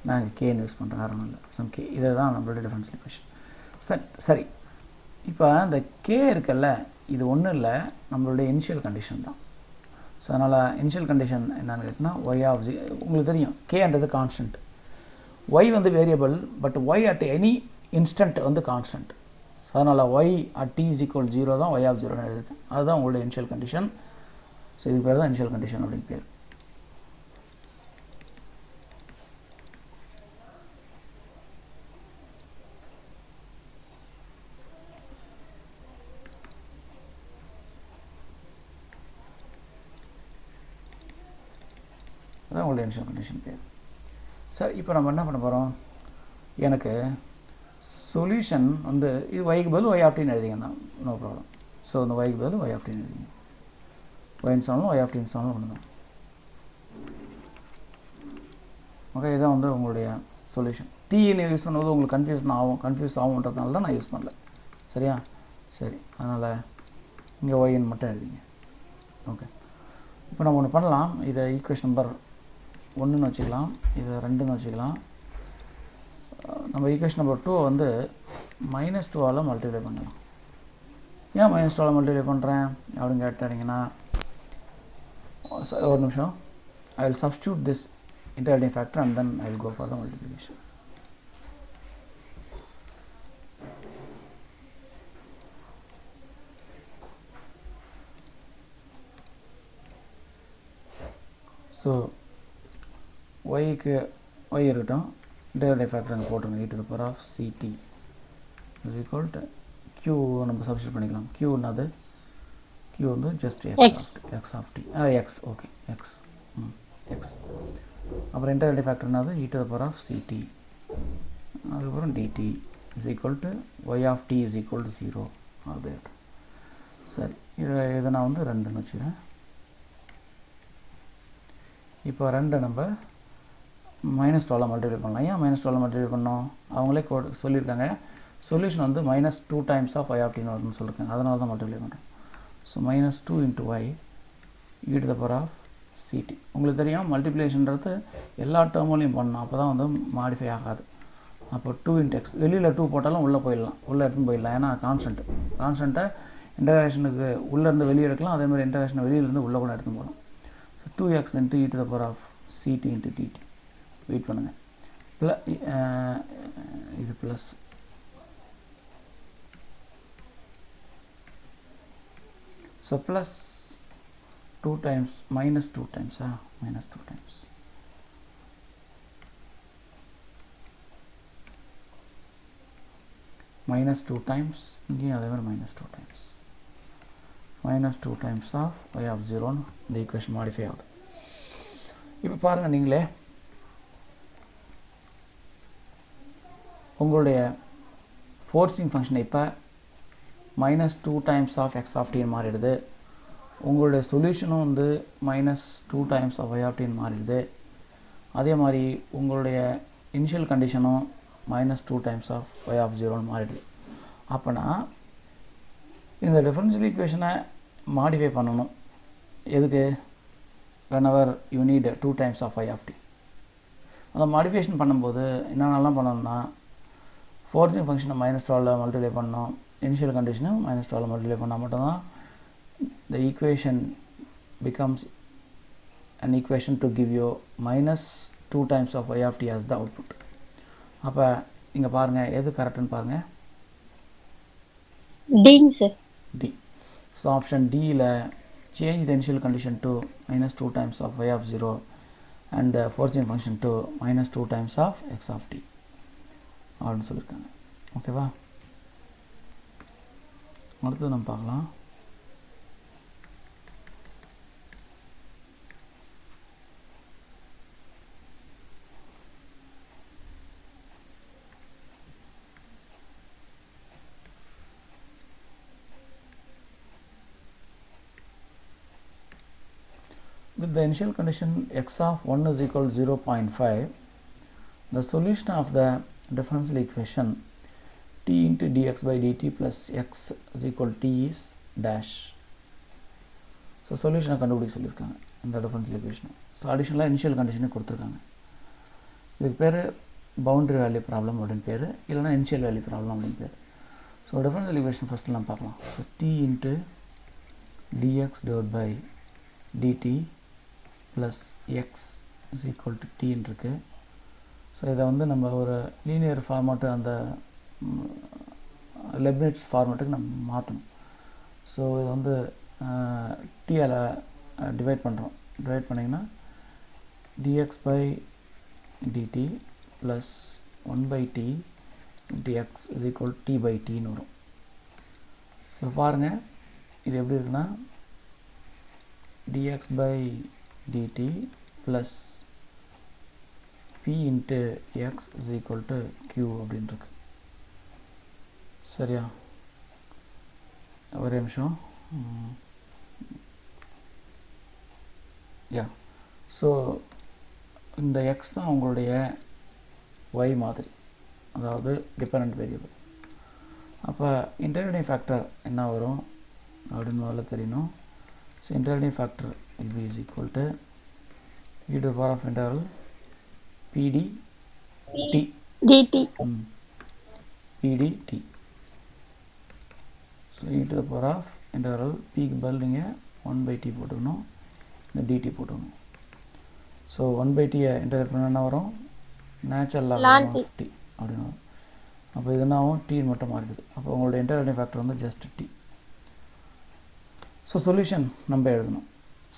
நான் இங்கே கேன்னு யூஸ் பண்ணுறேன், வேறு ஒன்றும் இல்லை. சம் கே, இதை தான் நம்மளுடைய டிஃபரன்ஷியல் ஈக்குவேஷன். சரி, இப்போ இந்த கே இருக்குல்ல, இது ஒன்றும் இல்லை, நம்மளுடைய இனிஷியல் கண்டிஷன் தான். ஸோ அதனால் இனிஷியல் கண்டிஷன் என்னென்னு கேட்டிங்கன்னா y of உங்களுக்கு தெரியும், கேன்றது கான்ஸ்டன்ட், y வந்து variable, but y at any instant வந்து கான்ஸ்டன்ட். ஸோ அதனால் y at t is equal 0 தான் y of 0ன்னு எழுதிருக்கேன். அதுதான் உங்களுடைய இனிஷியல் கண்டிஷன். ஸோ இதுக்கு பேர் தான் இனிஷியல் கண்டிஷன் அப்படின்னு பேர். அதான் உங்களுடைய இனிஷியல் கண்டிஷன் பேர். சார், இப்போ நம்ம என்ன பண்ண போகிறோம்? எனக்கு சொல்யூஷன் வந்து இது ஒய்க்கு பதில் ஒய் ஆஃப்டின்னு எழுதிங்கன்னா நோ ப்ராப்ளம். ஸோ இந்த ஒய்க்கு பதில் ஒய் ஆஃப்டின்னு எழுதிங்க. ஒயின்னு சொன்னாலும் ஒய் ஆஃப்டின்னு சொன்னாலும் ஒன்று தான். ஓகே, இதுதான் வந்து உங்களுடைய சொல்யூஷன். டீன்னு யூஸ் பண்ணும்போது உங்களுக்கு கன்ஃபியூஸ் ஆகும்ன்றதுனால தான் நான் யூஸ் பண்ணல. சரியா? சரி, அதனால் இங்கே ஒய்ன்னு மட்டும் எழுதிங்க. ஓகே, இப்போ நம்ம ஒன்று பண்ணலாம். இதை ஈக்குவேஷன் நம்பர் 1ன்னு வச்சுக்கலாம், இதை 2ன்னு வச்சுக்கலாம். நம்ம ஈக்குவேஷன் நம்பர் 2 வந்து -2ஆல் மல்டிப்ளை பண்ணலாம். ஏன் மைனஸ் 12 மல்டிப்ளை பண்ணுறேன் அப்படின்னு கேட்டாங்கன்னா ஒரு நிமிஷம். I will substitute this integrating factor and then I will go for the multiplication. So y இருக்கட்டும், integrating factor அங்கே போட்டுருங்க, e to the power of ct is equal to q நம்ம சப்ஸ்டியூட் பண்ணிக்கலாம். q என்னது? q வந்து just x of t. x okay, x அப்புறம் integrating factor என்னது? e to the power of ct, அதுக்கப்புறம் dt is equal to y of t is equal to 0 அப்படியே. சரி, இதை நான் வந்து 2ன்னு வச்சுக்கிறேன். இப்போ 2 நம்ம -12 மல்டிப்ளை பண்ணலாம். ஏன் -12 மல்டிப்ளை பண்ணோம்? அவங்களே சொல்லியிருக்காங்க சொல்யூஷன் வந்து -2 times of y of t வரும்னு சொல்லியிருக்காங்க, அதனால தான் மல்டிப்ளை பண்ணுறோம். So -2 into y e to the power of ct. உங்களுக்கு தெரியும் மல்டிப்ளிகேஷன்றது எல்லா டேர்ம்லையும் பண்ணணும், அப்போ தான் வந்து மாடிஃபை ஆகாது. அப்போ 2 into x, வெளியில் 2 போட்டாலும் உள்ளே போயிடலாம், உள்ளே எடுத்துன்னு போயிடலாம், ஏன்னா கான்ஸ்டண்ட்டை இன்டகிரேஷனுக்கு உள்ளேருந்து வெளியே எடுக்கலாம், அதேமாதிரி இன்டகிரேஷனை வெளியிலேருந்து உள்ளே கூட எடுத்துன்னு போகலாம். So 2x into e to the power of ct into dt. Wait பண்ணுங்கள், இது plus so plus 2 times minus 2 times minus 2 times minus 2 times இங்கே அதே மாதிரி minus 2 times minus 2 times of y of 0 இந்த equation modify ஆகுது. இப்போ பாருங்கள் நீங்களே, உங்களுடைய ஃபோர்ஸிங் ஃபங்க்ஷனை இப்போ -2 times of x of t மாறிடுது. உங்களுடைய சொல்யூஷனும் வந்து -2 times of y of t மாறிடுது. அதே மாதிரி உங்களுடைய initial கண்டிஷனும் -2 times of y of 0 மாறிடுது. அப்போனா இந்த டிஃபரன்ஷியல் ஈக்குவேஷனை மாடிஃபை பண்ணணும். எதுக்கு? whenever you need 2 times of y of t. அதை மாடிஃபிகேஷன் பண்ணும்போது என்னென்னலாம் பண்ணணும்னா, ஃபோர்ஸிங் ஃபங்க்ஷனை -12 மல்டிப்ளை பண்ணணும், இனிஷியல் கண்டிஷனும் -12 மல்டிப்ளை பண்ணால் மட்டும்தான் the equation becomes an equation to give you -2 times of y of t as the output. அப்போ இங்கே பாருங்கள் எது கரெக்டுன்னு பாருங்கள். டிங் சார், டி. ஸோ ஆப்ஷன் டியில் change the initial condition to -2 times of y of 0 and the forcing function to -2 times of x of t அப்படின்னு சொல்லியிருக்காங்க. ஓகேவா? அடுத்தது நம்ம பார்க்கலாம். With the initial condition x of 1 is equal to 0.5, the solution of the differential equation t into dx by dt plus x is equal to t is dash. So solution கண்டுபிடிக்க சொல்லியிருக்காங்க இந்த differential equation. So அடிஷ்னலாக initial கண்டிஷனே கொடுத்துருக்காங்க. இதுக்கு பேர் boundary value problem அப்படின்னு பேர், இல்லைனா இனிஷியல் வேல்யூ ப்ராப்ளம் அப்படின்னு பேர். ஸோ differential equation ஃபஸ்ட்டு நம்ம பார்க்கலாம். So t into dx divided by dt plus x is equal to t இருக்கு. ஸோ இதை வந்து நம்ம ஒரு லீனியர் ஃபார்மேட்டு, அந்த லெப்னிட்ஸ் ஃபார்மேட்டுக்கு நம்ம மாற்றணும். ஸோ இது வந்து டீயால் டிவைட் பண்ணுறோம். டிவைட் பண்ணிங்கன்னா dx by dt plus 1 by t dx is equal to t by tன்னு வரும். ஸோ பாருங்கள் இது எப்படி இருக்குன்னா dx by dt plus p into x is equal to q அப்படின்னு இருக்கு. சரியா? ஒரே நிமிஷம். யா, ஸோ இந்த x தான் உங்களுடைய y மாதிரி, அதாவது டிபெண்டன்ட் வேரியபிள். அப்போ இன்டகிரேட்டிங் ஃபேக்டர் என்ன வரும் அப்படின்னு முதல்ல தெரியணும். So integrating factor will be is equal to e to the power of integral pd t dt. pd t. So e to the power of integral p பதில் நீங்கள் 1/t போட்டுக்கணும், இந்த dt போட்டுக்கணும். ஸோ 1/t இன்டகிரேட் பண்ண என்ன வரும், natural log of t அப்படின்னு வரும். அப்போ இது என்ன ஆகும், t மட்டும் மாறிடுது. அப்போ உங்களோட இன்டகிரேட்டிங் ஃபேக்டர் வந்து ஜஸ்ட் t. ஸோ சொல்யூஷன் நம்ம எழுதணும்,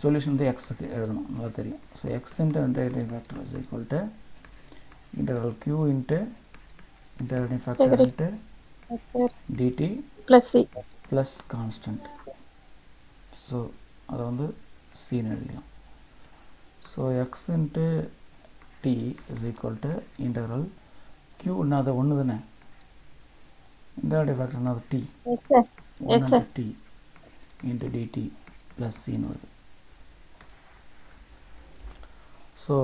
சொல்யூஷன் வந்து எக்ஸுக்கு எழுதணும், நல்லா தெரியும். So X into integrating factor is equal to integral q into integrating factor into dt plus c plus constant. So அது வந்து c னு எழுதலாம். So x into t is equal to integral q என்னது ஒன்று தானே, integrating factor என்னது t, yes sir t into dt plus c னு வருது. So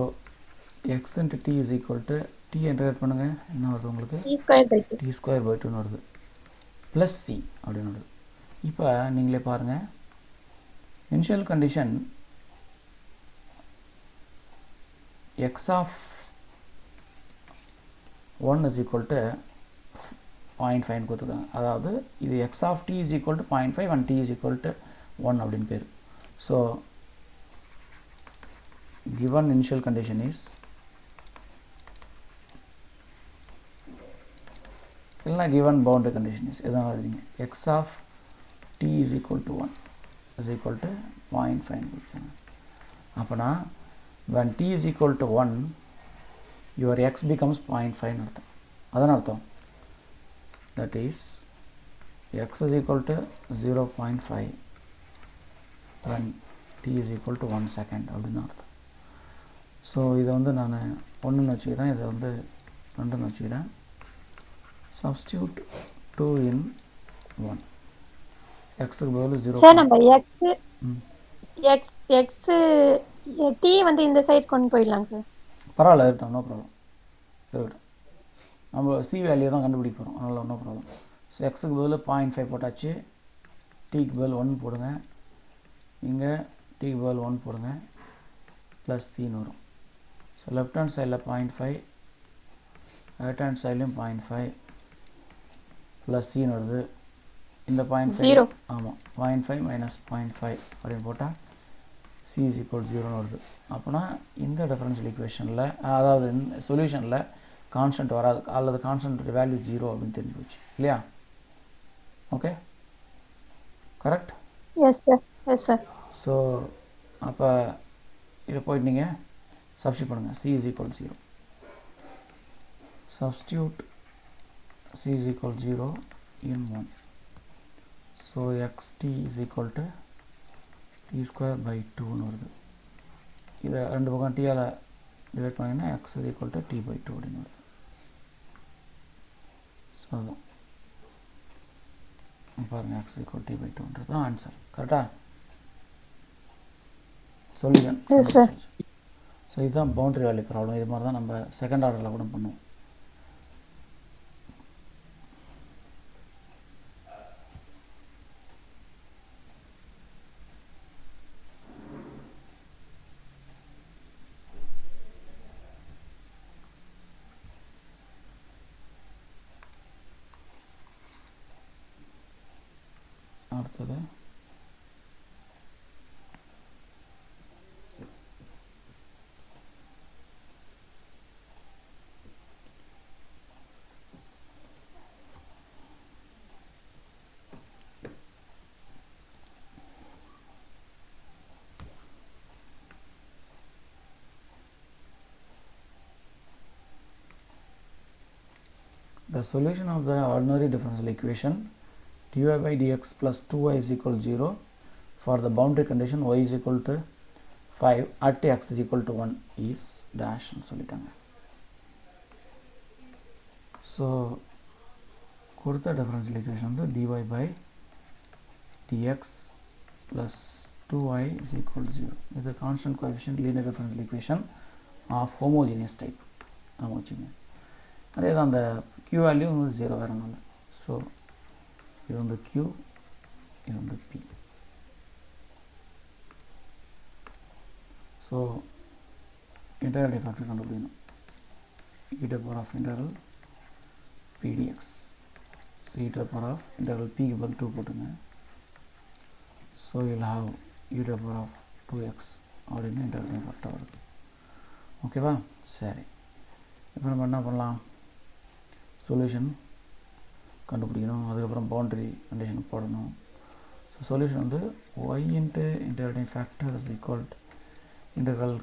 x into t is equal to t integrate பண்ணுங்க என்ன வருது உங்களுக்கு, t square by 2 t square by 2 னு வருது, plus c அப்படின்னு வருது. இப்போ நீங்களே பாருங்க, initial condition x of 1 is equal to 0.5 கொடுத்துருக்காங்க. அதாவது இது x of t is equal to 0.5 and t is equal to 1 அப்படின்னு பேர். So given initial condition is இல்லைனா given boundary condition is எதாவது எழுதிங்க, x of t is equal to 1 is equal to 0.5 கொடுத்தாங்க. அப்போனா when t is equal to 1 your x becomes 0.5 அர்த்தம். அதான் அர்த்தம், that is x is equal to 0.5 when t is equal to 1 second அப்படின்னு அர்த்தம். So இதை வந்து நான் ஒன்றுன்னு வச்சுக்கிறேன், இதை வந்து ரெண்டுன்னு வச்சுக்கிறேன். substitute 2 in 1, xக்கு பதில் 0. சார் நம்ம x t வந்து இந்த சைடு கொண்டு போயிடலாங்க சார். பரவாயில்ல, இருக்கட்டும், நோ ப்ராப்ளம், இருக்கட்டும். நம்ம சி வேல்யூ தான் கண்டுபிடிக்க போகிறோம், அதனால் நோ ப்ராப்ளம். ஸோ எக்ஸுக்கு பதில் 0.5 போட்டாச்சு, டீக்கு பதில் 1 போடுங்க, இங்கே டீக்கு பதில் 1 போடுங்க, ப்ளஸ் சின்னு வரும். ஸோ லெஃப்ட் ஹேண்ட் சைடில் 0.5, ரைட் ஹேண்ட் சைட்லேயும் 0.5 ப்ளஸ் சின்னு வருது. இந்த 0.5 ஆமாம் 0.5 மைனஸ் 0.5 அப்படின்னு போட்டால் சி இஸ் ஈக்குவல் 0ன்னு வருது. அப்போனா இந்த டிஃபரன்ஷியல் ஈக்குவேஷனில், அதாவது சொல்யூஷனில் கான்ஸ்டன்ட் வராது, அல்லது கான்ஸ்டன்ட் வேல்யூ 0 அப்படின்னு தெரிஞ்சு போச்சு இல்லையா? Okay, correct? Yes sir, yes sir. So அப்போ இதை போயிட்டு நீங்கள் சப்ஸ்டியூட் பண்ணுங்கள், C is equal 0. substitute c is equal 0 in 1. So xt is equal to t square by 2 னு வருது. இதை ரெண்டு பக்கம் t ஆல் டிவைட் பண்ணிங்கன்னா x is equal to t by 2 அப்படின்னு வருது. ஸோ அதுதான் பாருங்கள், x is equal to t by 2ன்றது தான் ஆன்சர். கரெக்டா? சொல்யூஷன். Yes sir. ஸோ இதுதான் பவுண்டரி வேல்யூ ப்ராப்ளம். இது மாதிரி தான் நம்ம செகண்ட் ஆர்டரில் கூட பண்ணுவோம். அடுத்தது the solution of the ordinary differential equation dy by dx plus 2y is equal to 0 for the boundary condition y is equal to 5 at x is equal to 1 is dash ன்னு சொல்லிட்டாங்க. So கொடுத்த differential equation வந்து dy by dx plus 2y is equal to 0. இது constant coefficient linear differential equation of homogeneous type நம்ம வச்சுக்கோங்க. அதே தான் அந்த q வேல்யூ வந்து 0 வரனால. ஸோ இது வந்து q, இது வந்து p. ஸோ இன்டெகிரேட்டிங் ஃபேக்டர் கண்டுபிடிக்கணும், e to the power of integral p dx so e to the power of integral p equal 2 போட்டுங்க. So you'll have e to the power of 2x அப்படின்னு interval factor வருது. ஓகேவா? சரி, இப்போ நம்ம என்ன பண்ணலாம், சொல்யூஷன் கண்டுபிடிக்கணும், அதுக்கப்புறம் பவுண்டரி கண்டிஷன் போடணும். ஸோ சொல்யூஷன் வந்து y into interval factor is equal interval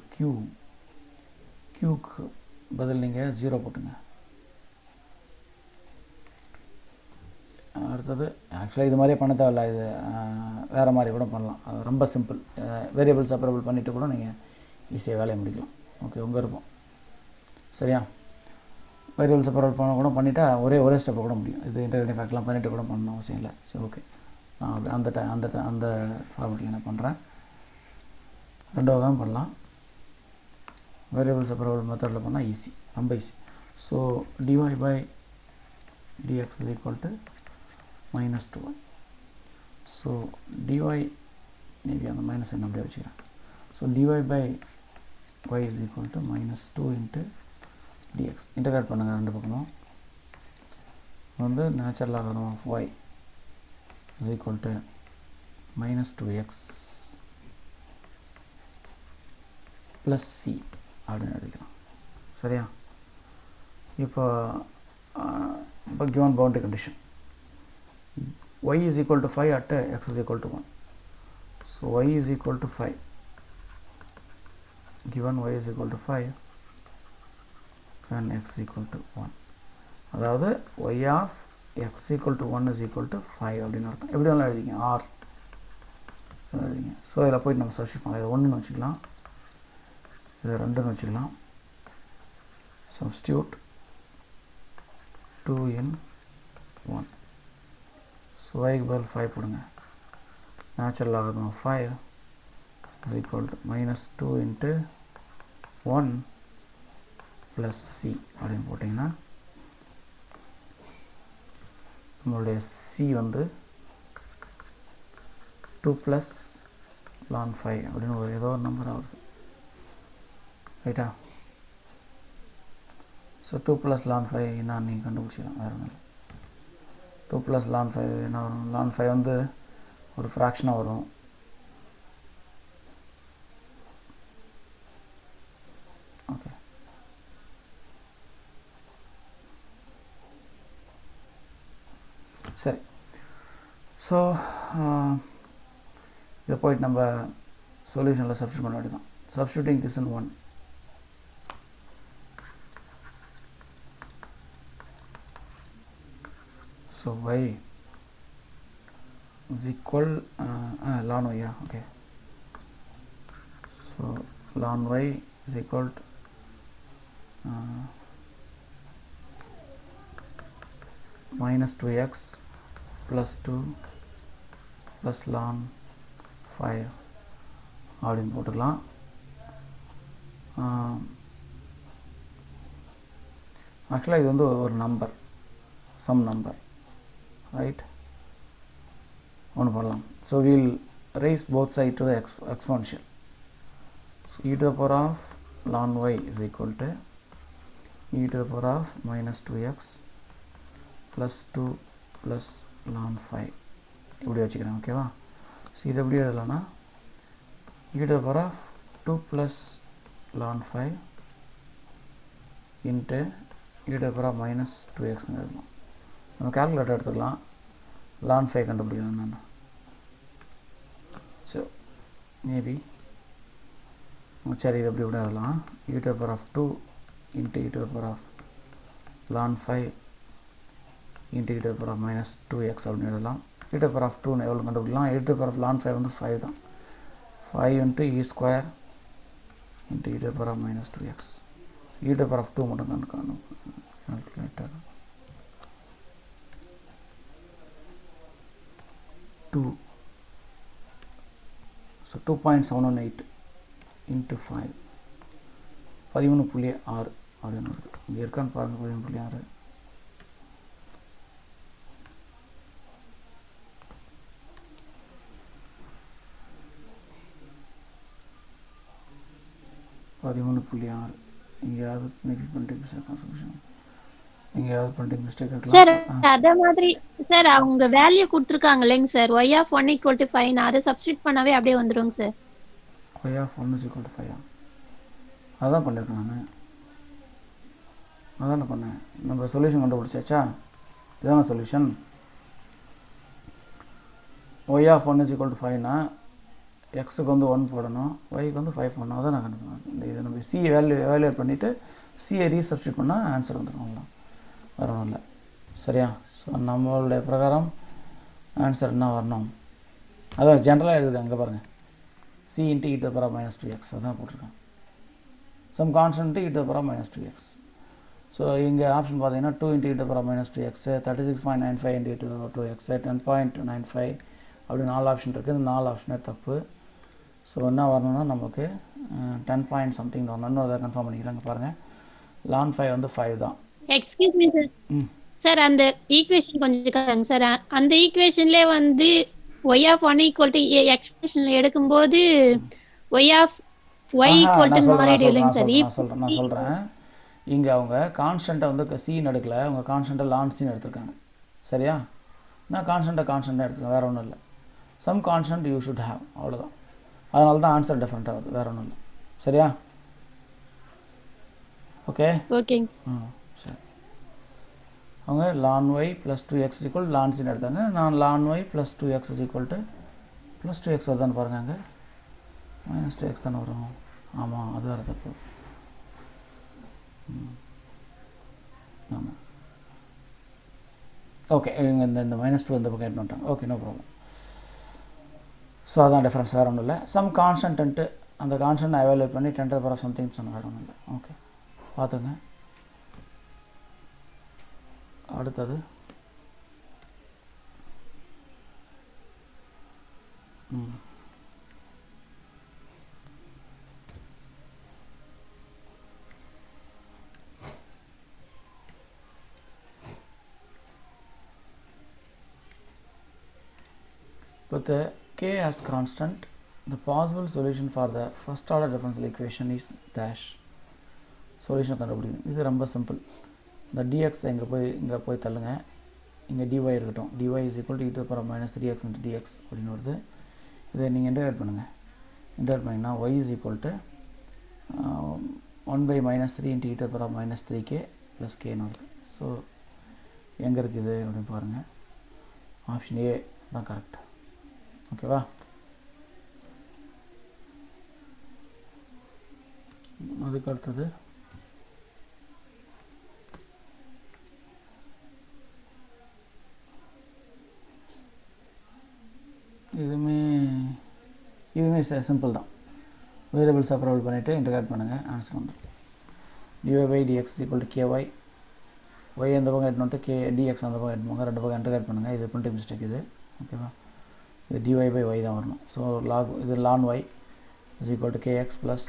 க்யூக்கு பதில் நீங்கள் 0 போட்டுங்க. அடுத்தது ஆக்சுவலாக இது மாதிரியே பண்ண தேவையில்ல, இது வேறு மாதிரி கூட பண்ணலாம், அது ரொம்ப சிம்பிள். வேரியபிள் செப்பரபிள் பண்ணிவிட்டு கூட நீங்கள் ஈஸியாக வேலையை முடிக்கலாம். ஓகே, உங்கள் இருக்கும். சரியா? வேரியபிள் செப்பரபிள் பண்ண கூட பண்ணிவிட்டா ஒரே ஸ்டெப்பை கூட முடியும். இது இன்டர்வல் ஃபேக்டர்லாம் பண்ணிவிட்டு கூட பண்ணணும் அவசியம் இல்லை. சரி, ஓகே, நான் அப்படி அந்த ஃபார்மேட்டில் என்ன பண்ணுறேன், ரெண்டு வகையும் பண்ணலாம். வேரியபிள் செப்பரபிள் மெத்தடில் பண்ணால் ஈஸி, ரொம்ப easy. So dy by dx is equal to minus 2y. So dy maybe அந்த மைனஸ் என்ன அப்படியே வச்சுக்கிறேன். So dy by y is equal to minus 2 into dx. Integrate பண்ணுங்கள் ரெண்டு பக்கமும். வந்து natural logarithm of y is equal to minus 2x plus c அப்படின்னு எடுக்கலாம். சரியா? இப்போ given boundary condition y is equal to 5 at x is equal to 1. So y is equal to 5, given y is equal to 5 and x is equal to 1. அதாவது y of x equal to 1 is equal to 5 அப்படின்னு அர்த்தம். எப்படி வேணாலும் எழுதிங்க, r எழுதிங்க. So இதில் போய்ட்டு நம்ம சப்ஸ்டிட் பண்ணலாம். இதை 1ன்னு வச்சுக்கலாம், இதை 2ன்னு வச்சுக்கலாம். substitute 2 in 1. So y equal 5 போடுங்க. natural logarithm of 5 is equal to minus 2 into 1 plus c அப்படின்னு போட்டிங்கன்னா நம்மளுடைய c வந்து 2 plus ln 5 அப்படின்னு ஒரு ஏதோ ஒரு நம்பர் ஆகுது. ரைட்டா? ஸோ 2 plus ln 5 என்ன நீங்கள் கண்டுபிடிச்சிடலாம், வேறு ஒன்றும் இல்லை. 2 plus ln 5 என்ன வரும், ln 5 வந்து ஒரு ஃப்ராக்ஷனாக வரும். ஓகே, சரி. ஸோ இதை போயிட்டு நம்ம சொல்யூஷனில் சப்ஸ்டிட் பண்ண வேண்டியதான். Substituting this in 1. So y is equal ln y, yeah, okay. So ln y is equal to minus 2x plus 2 plus ln 5 அப்படின்னு போட்டுக்கலாம். ஆக்சுவலாக இது வந்து ஒரு நம்பர், சம் நம்பர், right? ஒன்று பண்ணலாம். So we'll raise both sides to the exponential. So e to the power of ln y is equal to e to the power of minus 2x plus 2 plus ln 5 இப்படி வச்சுக்கிறேன். ஓகேவா? So இது எப்படி எழுதலாம்னா e to the power of 2 plus ln 5 into e to the power of minus 2x எழுதலாம். நம்ம calculator எடுத்துக்கலாம், ln 5 கண்டுபிடிக்கணும் நான். ஸோ மேபி சரி, இது எப்படி கூட எழுதலாம், e to the power of 2 into e to the power of ln 5 into e to the power of minus 2x அப்படின்னு எழுதலாம். e to the power of 2 எவ்வளோ கண்டுபிடிக்கலாம், e to the power of ln 5 வந்து 5 தான். 5 into e square into e to the power of minus 2x. e to the power of 2 மட்டும் கண்டுக்கணும் calculator. 2, so 2.718 into 5 13.6 அப்படின்னு இருக்குது. இங்கே இருக்கான்னு பாருங்கள், 13.6. எங்கேயாவது நெகட்டிவ் பண்ணிட்டு சொல்யூஷன் எங்கேயாவது பிரிண்டிங் மிஸ்டேக் சார் இருக்கலாம். அத மாதிரி சார் அவங்க வேல்யூ கொடுத்துருக்காங்க இல்லைங்க sir y of 1 equal to 5 அதை சப்ஸ்டிட் பண்ணாவே அப்படியே வந்துருங்க sir. y of 1 is equal to 5. அதான் பண்ணியிருக்கேன் நான். அதான் பண்ணேன். நம்ம சொல்யூஷன் கண்டுபிடிச்சாச்சா? இதுதான் solution. y of 1 is equal to 5னா எக்ஸுக்கு வந்து 1 போடணும், ஒய்க்கு வந்து 5 போடணும். அதான் நான் கண்டுபிடிச்சேன். இது நம்ம சி வேல்யூட் பண்ணிவிட்டு சியை ரீசப்ஸ்டிட் பண்ணால் ஆன்சர் வந்துடும். அவ்வளோதான், வேறு ஒன்றும் இல்லை. சரியா? ஸோ நம்மளுடைய பிரகாரம் ஆன்சர் என்ன வரணும்? அதான் ஜென்ரலாக எழுதுறேன். அங்கே பாருங்கள், c into e to the power minus 2x அதான் போட்டிருக்கேன். Some constant e to the power minus 2x. So இங்கே ஆப்ஷன் பார்த்தீங்கன்னா 2 into e to the power minus 2x, 36.95 into e to the power 2x, 10.95 அப்படி 4 option இருக்குது. இந்த 4 ஆப்ஷனே தப்பு. So என்ன வரணும்னா நமக்கு 10 பாயிண்ட் சம்திங் வரணும். இன்னும் அதை கன்ஃபார்ம் பண்ணிக்கிறாங்க பாருங்கள். ln 5 வந்து 5 தான். Excuse me sir. சார் அந்த ஈக்குவேஷன் கொஞ்சம் காட்டுங்க சார். அந்த ஈக்குவேஷன்ல வந்து y of 1 equal to a எக்ஸ்பிரஷன்ல எடுக்கும்போது y of y equal to மாறிடும் இல்லைங்க சார். நான் சொல்கிறேன். இங்கே அவங்க கான்ஸ்டண்ட்டை வந்து சின்னு எடுக்கல, அவங்க கான்ஸ்டண்ட்டை லான் சின்னு எடுத்திருக்காங்க. சரியா? நான் கான்ஸ்டண்ட்டாக எடுத்துருக்கேன், வேறு ஒன்றும் இல்லை. Some constant you should have, அவ்வளோதான். அதனால தான் ஆன்சர் டிஃப்ரெண்ட்டாக வருது, வேறு ஒன்றும் இல்லை. சரியா? ஓகே ஓகேங்க. சரி. அவங்க ln y + 2x = ln c எடுத்தாங்க. நான் ln y + 2x = + 2x வருதான்னு பாருங்க. அங்கே -2x தானே வரும். ஆமாம், அது வேறு தப்பு. ஆமாம், ஓகே. இவங்க இந்த -2 இந்த பக்கம் எடுத்து வந்துட்டாங்க. Okay, no problem. ஸோ அதான் டிஃப்ரென்ஸ், வேறு ஒன்றும் இல்லை. சம் கான்ஸ்டன்ட்டு அந்த கான்ஸ்டன்ட் எவாலுவேட் பண்ணி 10 to the power something சொன்ன, வேறு ஒன்றும் இல்லை. ஓகே, பார்த்துங்க. அடுத்தது with the k as constant, the possible solution for the first order differential equation is dash. Solution கண்டுபிடிக்கணும். இது ரொம்ப சிம்பிள். இந்த dx இங்கே போய் தள்ளுங்க. இங்கே dy இருக்கட்டும். dy is equal to e to the power minus 3x into dx அப்படின்னு வருது. இதை நீங்கள் இன்டகிரேட் பண்ணுங்கள். இன்டகிரேட் பண்ணிங்கன்னா y is equal to 1 by -3 into e to the power minus 3k plus k வருது. ஸோ எங்கே இருக்குது அப்படின்னு பாருங்கள். ஆப்ஷன் ஏ தான் கரெக்ட். ஓகேவா? அதுக்கு அடுத்தது இதுவுமே சிம்பிள் தான். வேரியபிள்ஸ் அப்ரோவல் பண்ணிவிட்டு இன்டகிரேட் பண்ணுங்கள், ஆன்சர் வந்துடும். dy by dx = ky, y அந்த பக்கம் எடுத்துட்டு k dx அந்த பக்கம் எடுத்துவாங்க, ரெண்டு பக்கம் இன்டகிரேட் பண்ணுங்கள். இது பிரிண்டிங் மிஸ்டேக் இது. ஓகேவா? இது dy by y தான் வரணும். ஸோ இது ln y is equal to kx plus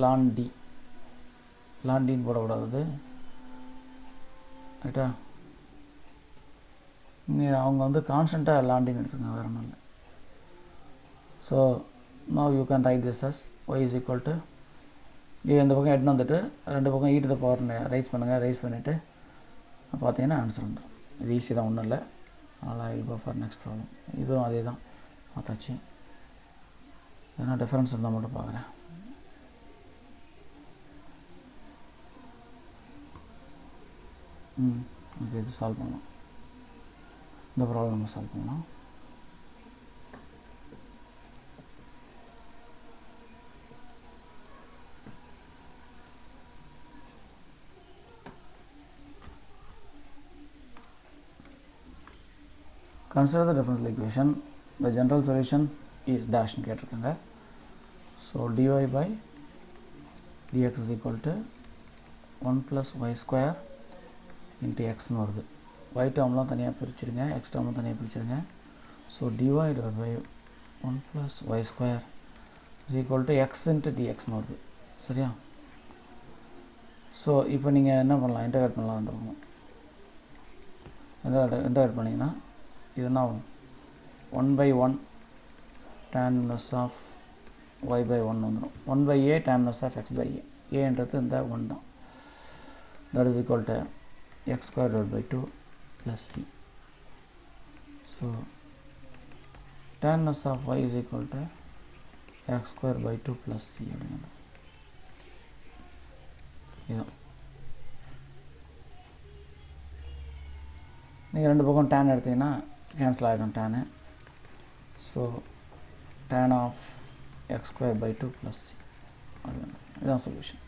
ln d. ln dன்னு போடக்கூடாது, ரைட்டா? அவங்க வந்து கான்ஸ்டண்ட்டாக ln dன்னு எடுத்துக்கோங்க, வேறு ஒன்றும் இல்லை. So now you can write this as y is equal to இது இந்த பக்கம் எடுத்து வந்துட்டு ரெண்டு பக்கம் e to the power rice பண்ணுங்கள். ரைஸ் பண்ணிவிட்டு பார்த்தீங்கன்னா ஆன்சர் வந்துடும். இது ஈஸி தான், ஒன்றும் இல்லை. அதனால் I will go for next problem. இதுவும் அதே தான், பார்த்தாச்சு. ஏன்னா டிஃப்ரென்ஸ் இருந்தால் மட்டும் பார்க்குறேன். ஓகே, இது சால்வ் பண்ணலாம். இந்த ப்ராப்ளம் நம்ம சால்வ் பண்ணலாம். Consider the differential equation. The general solution is dash ன்னு கேட்டிருக்காங்க. So dy by dx is equal to 1 plus y square into xன்னு வருது. y டேர்ம்லாம் தனியாக பிரிச்சுருங்க, x டேர்ம்லாம் தனியாக பிரிச்சுருங்க. So dy divided by 1 plus y square is equal to x into dxன்னு வருது. சரியா? ஸோ இப்போ நீங்கள் என்ன பண்ணலாம், இன்டகிரேட் பண்ணலாம். வந்துருக்கணும். இன்டகிரேட் பண்ணிங்கன்னா இது என்ன ஆகும்? 1 by 1 tan inverse of y by 1 வந்துடும். 1 by a tan inverse of x by a. a என்றது இந்த 1 தான். that is equal to x square divided by 2 plus c. So tan s of y is equal to x square by 2 plus c. நீங்கள் ரெண்டு பக்கம் tan எடுத்தீங்கன்னா cancel ஆகிடும் tan. So tan of x square by 2 plus c. இதுதான் solution.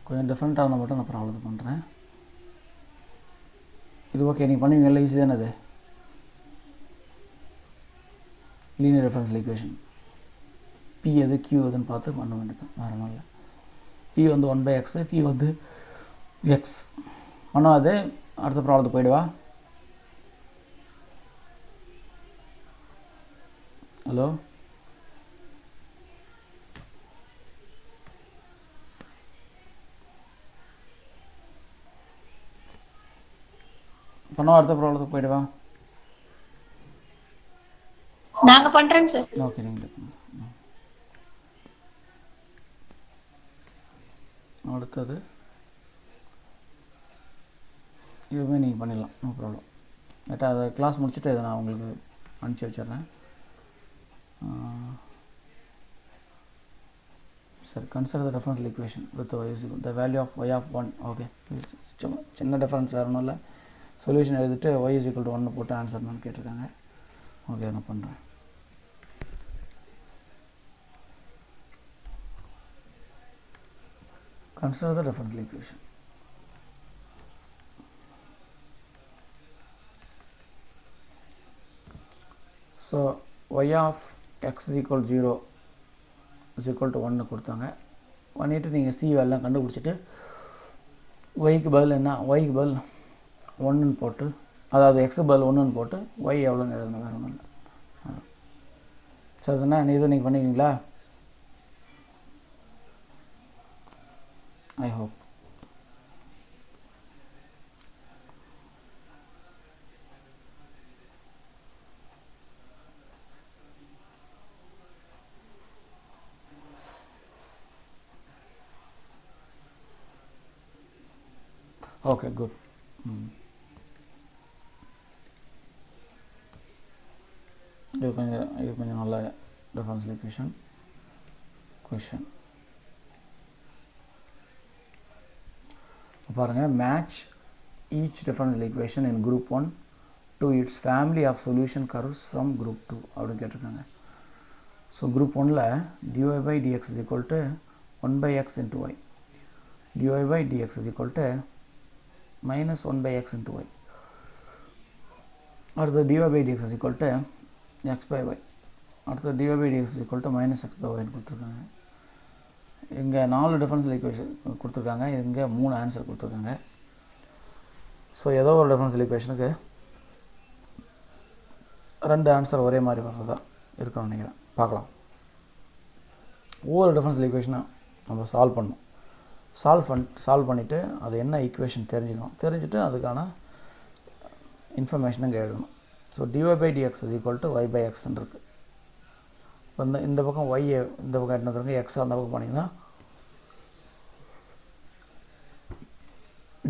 கொஞ்சம் டிஃப்ரெண்ட்டாக இருந்தால் மட்டும் நான் அப்புறம் அவ்வளோ பண்ணுறேன். இது ஓகே, நீங்கள் பண்ணுவீங்கல்ல, ஈஸி தானே அது. லீனியர் டிஃபரன்ஷியல் ஈக்குவேஷன் பி எது கியூ எதுன்னு பார்த்து பண்ண வேண்டியது வேறு ஒன்றும் இல்லை. பி வந்து 1/x, கியூ வந்து எக்ஸ். ஆனால் அது அடுத்த ப்ராப்ளத்துக்கு போயிடுவா. ஹலோ, பண்ணவா? அடுத்த ப்ராப்ளத்துக்கு போயிடுவா. நாங்க பண்றேங்க சார். ஓகே, நீங்கள் அடுத்தது இதுவுமே நீங்கள் பண்ணிடலாம், நோ ப்ராப்ளம். கரெக்டாக அதை கிளாஸ் முடிச்சுட்டு இதை நான் உங்களுக்கு அனுப்பிச்சி வச்சிடுறேன். சரி, consider the differential equation with the value of y of 1. Okay, சின்ன டிஃபரன்ஸ் வேறு ஒன்றும் இல்லை. சொல்யூஷன் எழுதிட்டு y is equal to 1 போட்டு ஆன்சர் நான் கேட்டிருக்காங்க. ஓகே, நான் பண்ணுறேன். Consider the differential equation. So y of x is equal to 0 is equal to 1 கொடுத்தாங்க. பண்ணிட்டு நீங்கள் c வேல்யூலாம் கண்டுபிடிச்சிட்டு yக்கு பதில் என்ன, yக்கு பதில் 1ன்னு போட்டு, அதாவது x பதில் 1ன்னு போட்டு y எவ்வளோன்னு எழுதணும், வேறு ஒன்றும் இல்லை. சரி தானே? இது நீங்கள் பண்ணிக்கிறீங்களா? I hope. Okay, good. இது கொஞ்சம் நல்ல டிஃபரன்ஷியல் ஈக்குவேஷன் கொஷின் பாருங்கள். Match each differential equation in group 1 to its family of solution curves from group 2 அப்படின்னு கேட்டிருக்காங்க. ஸோ குரூப் 1ல் dy by dx is equal to 1/x into y, dy by dx is equal to minus 1/x into y. அடுத்து dy by dx is equal to x by y. அடுத்து dy by dx is equal to minus x by y கொடுத்துருக்காங்க. இங்கே 4 differential equation கொடுத்துருக்காங்க, இங்கே 3 answer கொடுத்துருக்காங்க. So ஏதோ ஒரு differential ஈக்குவேஷனுக்கு 2 answer ஒரே மாதிரி வர்றதா இருக்குன்னு நினைக்கிறேன். பார்க்கலாம். ஒவ்வொரு டிஃபரன்ஷியல் ஈக்குவேஷனை நம்ம சால்வ் பண்ணணும். சால்வ் பண்ணிவிட்டு அது என்ன ஈக்குவேஷன் தெரிஞ்சுக்கணும். தெரிஞ்சுட்டு அதுக்கான இன்ஃபர்மேஷன் இங்கே எழுதணும். So dy by dx is equal to y by x இருக்குது. இப்போ இந்த பக்கம் y, இந்த பக்கம் என்ன தருங்க x, அந்த பக்கம் பண்ணிங்கன்னா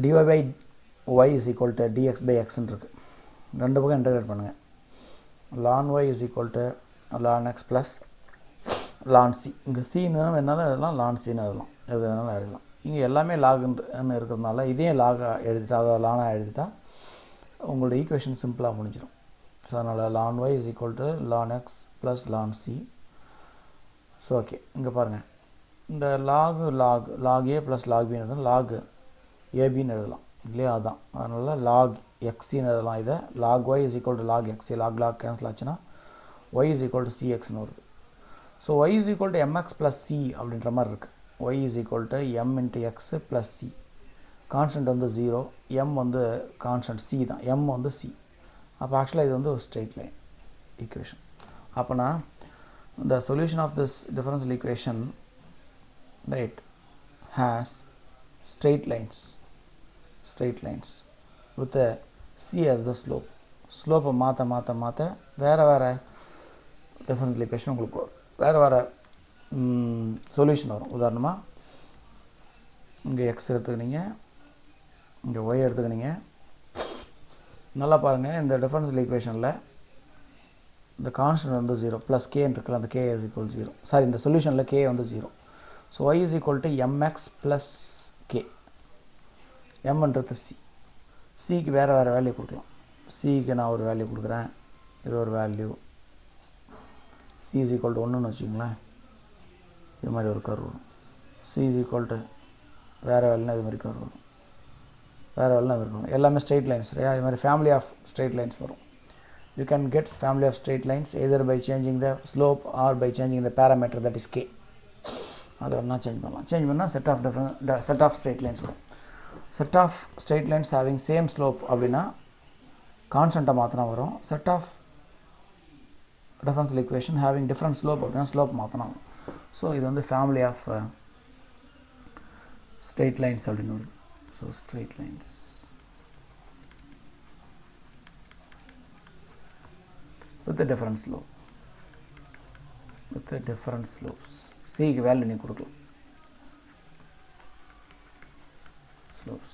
dy by y is equal to dx by x இருக்குது. ரெண்டு பக்கம் இன்டகிரேட் பண்ணுங்கள். ln y is equal to ln x plus ln c. இங்கே c-ன்னு என்னால் எழுதலாம், ln c-ன்னு எழுதலாம், எது வேணாலும் எழுதலாம். இங்கே எல்லாமே லாக்ன்னு இருக்கிறதுனால இதையும் லாகாக எழுதிட்டா, அதாவது லானாக எழுதிட்டா உங்களோட ஈக்குவேஷன் சிம்பிளாக முடிஞ்சிடும். ஸோ அதனால் ln y is equal to ln x plus ln c. So okay, இங்கே பாருங்கள், இந்த log a plus log b எழுதலாம், log abன்னு எழுதலாம் இல்லையா? அதுதான். அதனால் log xன்னு எழுதலாம். இதை log y is equal to log x, log cancel ஆச்சுன்னா y is equal to cxன்னு வருது. So y is equal to mx plus c அப்படின்ற மாதிரி இருக்குது. y is equal to m into x plus c. Constant வந்து 0, m வந்து constant, c தான், m வந்து c. அப்போ ஆக்சுவலாக இது வந்து ஒரு ஸ்ட்ரெயிட் லைன் ஈக்குவேஷன். அப்போனா the solution of this differential equation, right, has straight lines with a c as the slope மாற்ற வேறு differential equation உங்களுக்கு வேறு சொல்யூஷன் வரும். உதாரணமாக இங்கே எக்ஸ் எடுத்துக்கினீங்க, இங்கே ஒய் எடுத்துக்கினீங்க. நல்லா பாருங்கள், இந்த டிஃபரன்ஷியல் ஈக்குவேஷனில் இந்த கான்ஸ்டன்ட் வந்து 0 ப்ளஸ் கேன்னு இருக்குல்ல, அந்த கே இஸ் ஈக்குவல் 0. சாரி, இந்த சொல்யூஷனில் கே வந்து 0. So y is equal to mx plus k. எம்ன்றது சி. சிக்கு வேறு வேல்யூ கொடுக்கலாம். சிக்கு நான் ஒரு வேல்யூ கொடுக்குறேன், இது ஒரு value. C is equal to 1ன்னு வச்சுக்கோங்களேன். இது மாதிரி ஒரு கர்வ் வரும். சி இஸ் ஈக்குவல் டு வேறு வேல்யூனா இது மாதிரி கர்வ் வரும். வேறு வேல்யூனா இது இருக்கும். எல்லாமே ஸ்ட்ரெயிட் லைன்ஸ் இல்லையா? இது மாதிரி ஃபேமிலி ஆஃப் ஸ்ட்ரெயிட் லைன்ஸ் வரும். You can get family of straight lines either by changing the slope or by changing the parameter, that is k. அது ஒன்றா சேஞ்ச் பண்ணலாம். சேஞ்ச் பண்ணால் செட் ஆஃப் ஸ்ட்ரெயிட் லைன்ஸ் வரும். Set of straight lines having same slope அப்படின்னா கான்ஸ்டண்ட்டை மாற்றினா வரும். Set of differential equation having different slope அப்படின்னா ஸ்லோப் மாற்றினா வரும். ஸோ இது வந்து ஃபேமிலி ஆஃப் ஸ்ட்ரெயிட் லைன்ஸ் அப்படின்னு வருது. So straight lines with a different slope, with a different slopes. C க்கு வேல்யூ நீ கொடுக்கலாம், slopes.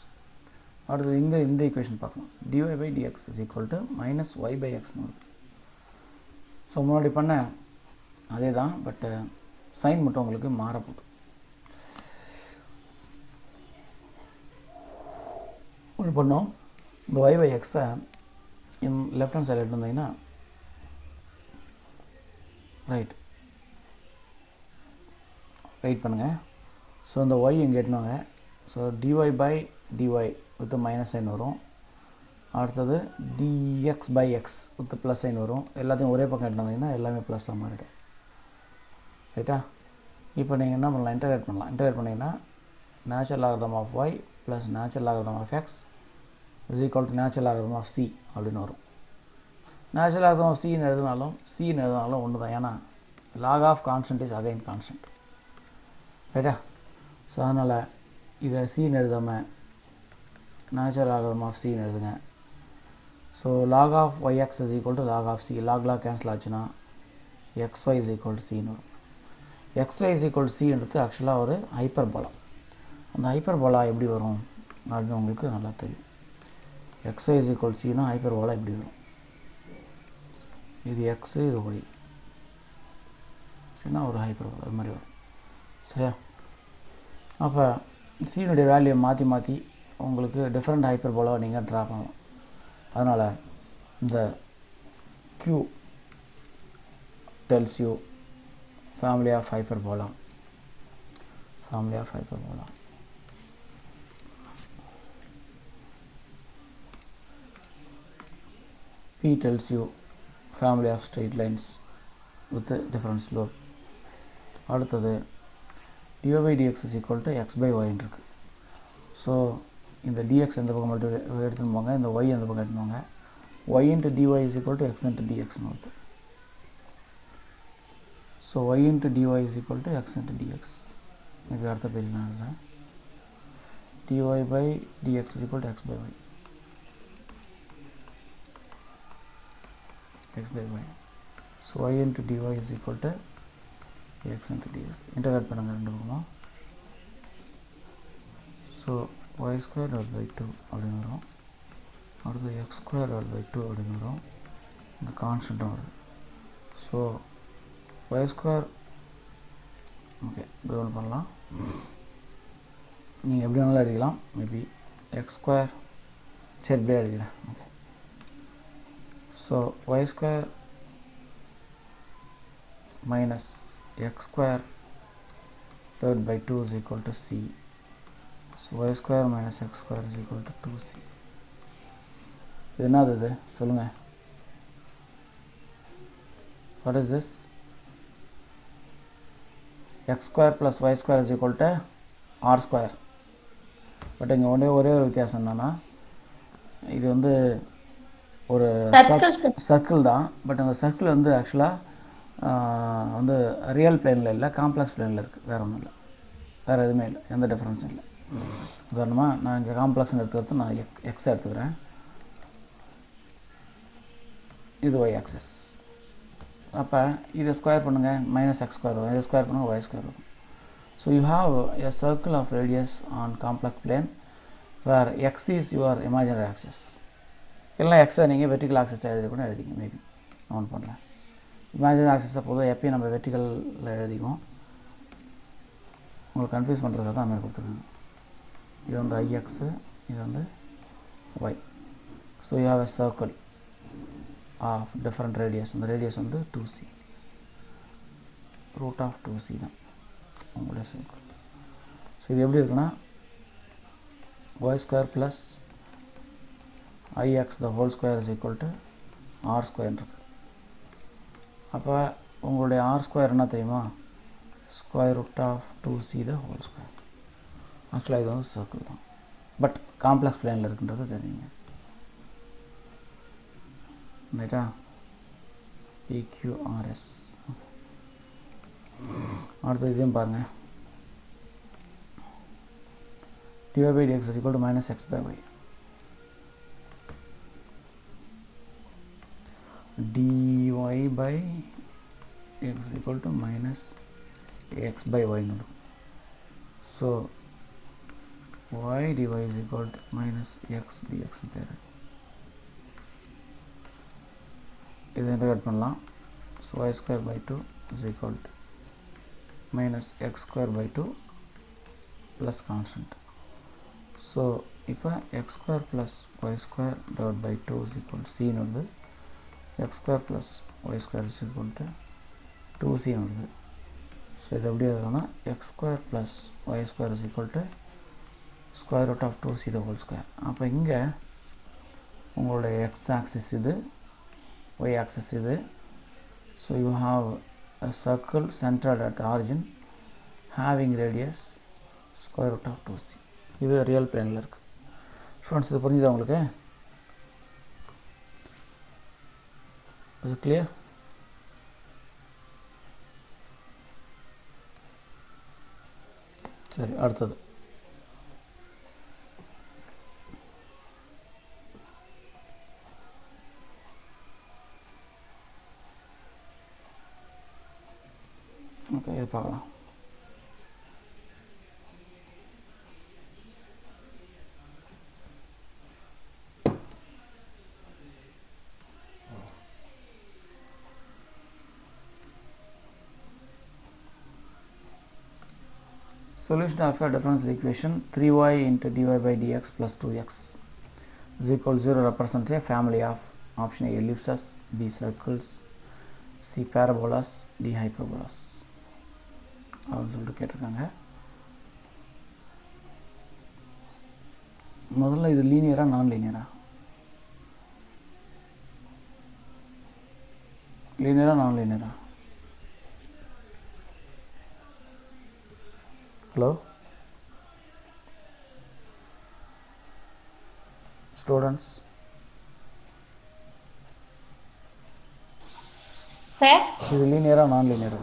அடுத்து இங்கே இந்த ஈக்குவேஷன் பார்க்கலாம். dy by dx is equal to minus y by x. So முன்னாடி பண்ண அதே தான், பட் சைன் மட்டும் உங்களுக்கு மாறப்போகுது. ஒன்று பண்ணோம், இந்த y by x left hand சைடில் எடுத்து வந்தீங்கன்னா ரைட் வெயிட் பண்ணுங்கள். ஸோ இந்த ஒய் இங்கே எட்டுனாங்க. So dy by dy with minus sign வரும். அடுத்தது dx by x with plus sign வரும். எல்லாத்தையும் ஒரே பக்கம் எட்டுனீங்கன்னா எல்லாமே ப்ளஸ்ஸாக மாறிடும். ரைட்டா? இப்போ நீங்கள் என்ன பண்ணலாம், இன்டகிரேட் பண்ணலாம். இன்டகிரேட் பண்ணிங்கன்னா natural logarithm of y plus natural logarithm of x is equal to natural logarithm of c அப்படின்னு வரும். நேச்சுரல் லாகரிதம் ஆஃப் சின்னு எழுதினாலும் ஒன்று தான். ஏன்னா log of constant is again constant. ரைட்டா? ஸோ அதனால் இதை சின்னு எழுதாமல் நேச்சுரல் லாகரிதம் ஆஃப் சின்னு எழுதுங்க. So log of y x is equal to log of c. Log cancel ஆச்சுன்னா எக்ஸ்ஒய் இஸ் ஈக்குவல் டு சின்னு வரும். எக்ஸ்ஒய் இஸ் ஈக்குவல் டு சின்றது ஆக்சுவலாக ஒரு ஹைப்பர்போலா. அந்த ஹைப்பர்போலா எப்படி வரும் அப்படின்னு உங்களுக்கு நல்லா தெரியும். XY is equal to Chinna hyperbola எப்படி வரும்? இது எக்ஸு, இது ஒய், சரினா ஒரு ஹைப்பர்போலா அது மாதிரி வரும். சரியா? அப்போ சீனுடைய வேல்யூவை மாற்றி உங்களுக்கு டிஃப்ரெண்ட் ஹைப்பர்போலாவை நீங்கள் ட்ரா பண்ணலாம். அதனால் இந்த Q tells you family of hyperbola. P tells you family of straight lines with a different slope. அடுத்தது dy by dx is equal to x by y இருக்கு. ஸோ இந்த dx இந்த பக்கம் மட்டும் எடுத்துன்னு போங்க, இந்த y இந்த பக்கம் எடுத்துன்னு போங்க. y into dy is equal to x into dx வருது. So y into dy is equal to x into dx. இப்போ அடுத்த பேஜ் நான் எழுதுறேன். dy by dx is equal to x by y. So y into dy is equal to x into dx. Integrate பண்ணுங்க ரெண்டு பக்கமா. So y square divided by 2 அப்படின்னு வரும். அடுத்து x square divided by 2 அப்படின்னு வரும். இந்த கான்ஸ்டன்ட்டும் வருது. ஸோ y square ஓகே இப்படி ஒன்று பண்ணலாம். நீங்கள் எப்படி வேணாலும் எழுதிக்கலாம். மேபி x square சரி இப்படியே எழுதிக்கிறேன். Okay. So y square minus x square divided by 2 is equal to c. So y square minus x square is equal to 2c. இது என்னது இது சொல்லுங்கள். What is this? x square plus y square is equal to r square. But இங்கே ஒரே ஒரு வித்தியாசம் என்னன்னா, இது வந்து ஒரு சர்க்கிள் தான். பட் அந்த சர்க்கிள் வந்து ஆக்சுவலாக வந்து ரியல் பிளேனில் இல்லை, காம்ப்ளெக்ஸ் பிளேனில் இருக்குது. வேறு ஒன்றும் இல்லை, வேறு எதுவுமே இல்லை, எந்த டிஃப்ரென்ஸும் இல்லை. உதாரணமாக நான் இங்கே காம்ப்ளெக்ஸ்னு எடுத்துக்கிறது, நான் எக்ஸ் எடுத்துக்கிறேன். இது ஒய் ஆக்சஸ். அப்போ இதை ஸ்கொயர் பண்ணுங்கள், மைனஸ் எக்ஸ் ஸ்கொயர் வரும். இதை ஸ்கொயர் பண்ணுங்கள், ஒய் ஸ்கொயர் வரும். So you have a circle of radius on complex plane where x is your imaginary axis. இல்லைனா எக்ஸை நீங்கள் வெர்டிக்கல் ஆக்சிஸை எழுதி கூட எழுதிங்க. மேபி நான் பண்ணலாம். இமேஜினரி ஆக்சிஸை பொதுவாக எப்பயும் நம்ம வெர்டிக்கலில் எழுதிக்குவோம். உங்களுக்கு கன்ஃபியூஸ் பண்ணுறதுக்காக தான் மாதிரி கொடுத்துருக்காங்க. இது வந்து ஐஎக்ஸு, இது வந்து y. So you have a circle of different radius. இந்த ரேடியஸ் வந்து 2c, ரூட் ஆஃப் 2c தான் உங்களுடைய சர்க்கிள். ஸோ இது எப்படி இருக்குன்னா y square plus ix the whole square is equal to r square இருக்கு. அப்போ உங்களுடைய r ஸ்கொயர் என்ன தெரியுமா? Square root of 2c the whole square. ஆக்சுவலாக இது வந்து சர்க்கிள் தான், பட் காம்ப்ளெக்ஸ் பிளேனில் இருக்குன்றது தெரியுங்க. ரைட்டா? PQRS. அடுத்தது இதையும் பாருங்கள். dy by dx is equal to minus x by y. dy by x is equal to minus x by y. So y dy is equal to minus x dx. இதை integrate பண்ணலாம். So y square by 2 is equal to minus x square by 2 plus constant. So இப்போ x square plus y square divided by 2 is equal to c வருது. x square plus y square is equal to 2c வருது. So இது எப்படி எழுதலாம்னா x square plus y square is equal to square root of 2c the whole square. அப்போ இங்கே உங்களுடைய x axis இது, y axis இது. So you have a circle centered at origin having radius square root of 2c. இது real பிளேனில் இருக்குது. Students இது புரிஞ்சுதா உங்களுக்கு? இது கிளியர்? சரி, அடுத்தது ஓகே, இது பார்க்கலாம். Solution of a differential equation 3y into dy by dx plus 2x is equal to 0 represents a family of option A ellipses, B circles, C parabolas, D hyperbolas. அப்படின்னு சொல்லிட்டு கேட்டிருக்காங்க. முதல்ல இது லீனியரா நான் லீனியரா? லீனியரா நான் லீனியரா? ஹலோ ஸ்டூடெண்ட்ஸ், சார் இது லீனியரா நான் லீனியரா?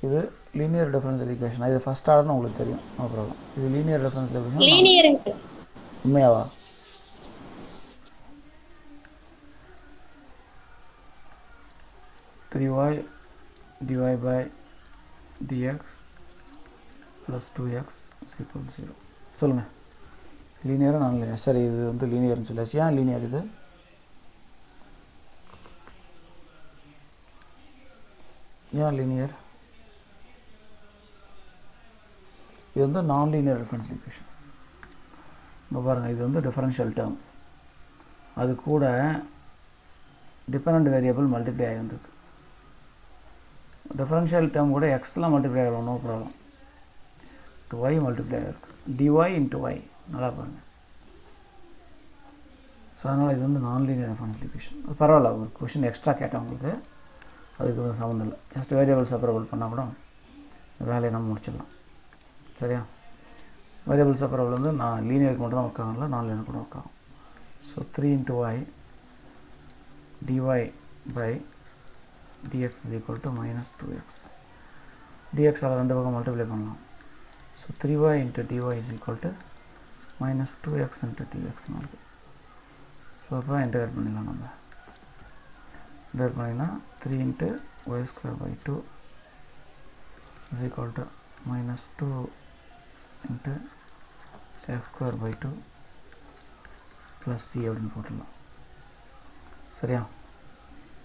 இது லீனியர் டிஃபரன்ஷியல் ஈக்குவேஷன். இது ஃபர்ஸ்ட் ஆர்டர்னு உங்களுக்கு தெரியும், நோ ப்ராப்ளம். இது லீனியர் டிஃபரன்ஷியல் ஈக்குவேஷன். லீனியருங்க சார். உண்மையாவா? dy by dx plus 2x is equal to 0. சொல்லுங்கள், லீனியராக நான் லீனியர்? சரி, இது வந்து லீனியர்னு சொல்லியாச்சு. ஏன் லீனியர்? இது ஏன் லீனியர்? இது வந்து நான் லீனியர் டிஃபரன்ஷியல் ஈக்குவேஷன். இப்போ பாருங்கள், இது வந்து டிஃபரன்ஷியல் டேர்ம், அது கூட டிபெண்டன்ட் வேரியபிள் மல்டிப்ளை ஆகி வந்திருக்கு. டிஃபரன்ஷியல் டேர்ம் கூட எக்ஸ்லாம் மல்டிப்ளை ஆகலாம், no problem. To y multiply ஆகிருக்கு, டிஒய் இன்ட்டு ஒய். நல்லா பாருங்கள். ஸோ அதனால் இது வந்து நான் லீனியர் டிஃபரன்ஷியல் ஈக்குவேஷன். அது பரவாயில்ல, ஒரு கொஷின் எக்ஸ்ட்ரா கேட்டவங்களுக்கு அதுக்கு வந்து சம்மந்தம் இல்லை. ஜஸ்ட் வேரியபிள் செப்பரபிள் பண்ணால் கூட வேலையை நம்ம முடிச்சிடலாம். சரியா? வேரியபிள் செப்பரபிள் வந்து நான் லீனியருக்கு மட்டும் தான் ஒர்க் ஆகல, நான் லீனியர் கூட ஒர்க் ஆகும். So 3 into y dy by dx is equal to minus 2x. dx all ரெண்டு பக்கம் மல்டிப்ளை பண்ணலாம். So 3y into dy is equal to minus 2x into dx. So so அப்போ இன்டகிரேட் பண்ணிடலாம். நம்ம இன்டகிரேட் பண்ணிங்கன்னா 3 into y square by 2 is equal to minus 2 into x square by 2 plus c அப்படின்னு போட்டுடலாம். சரியா?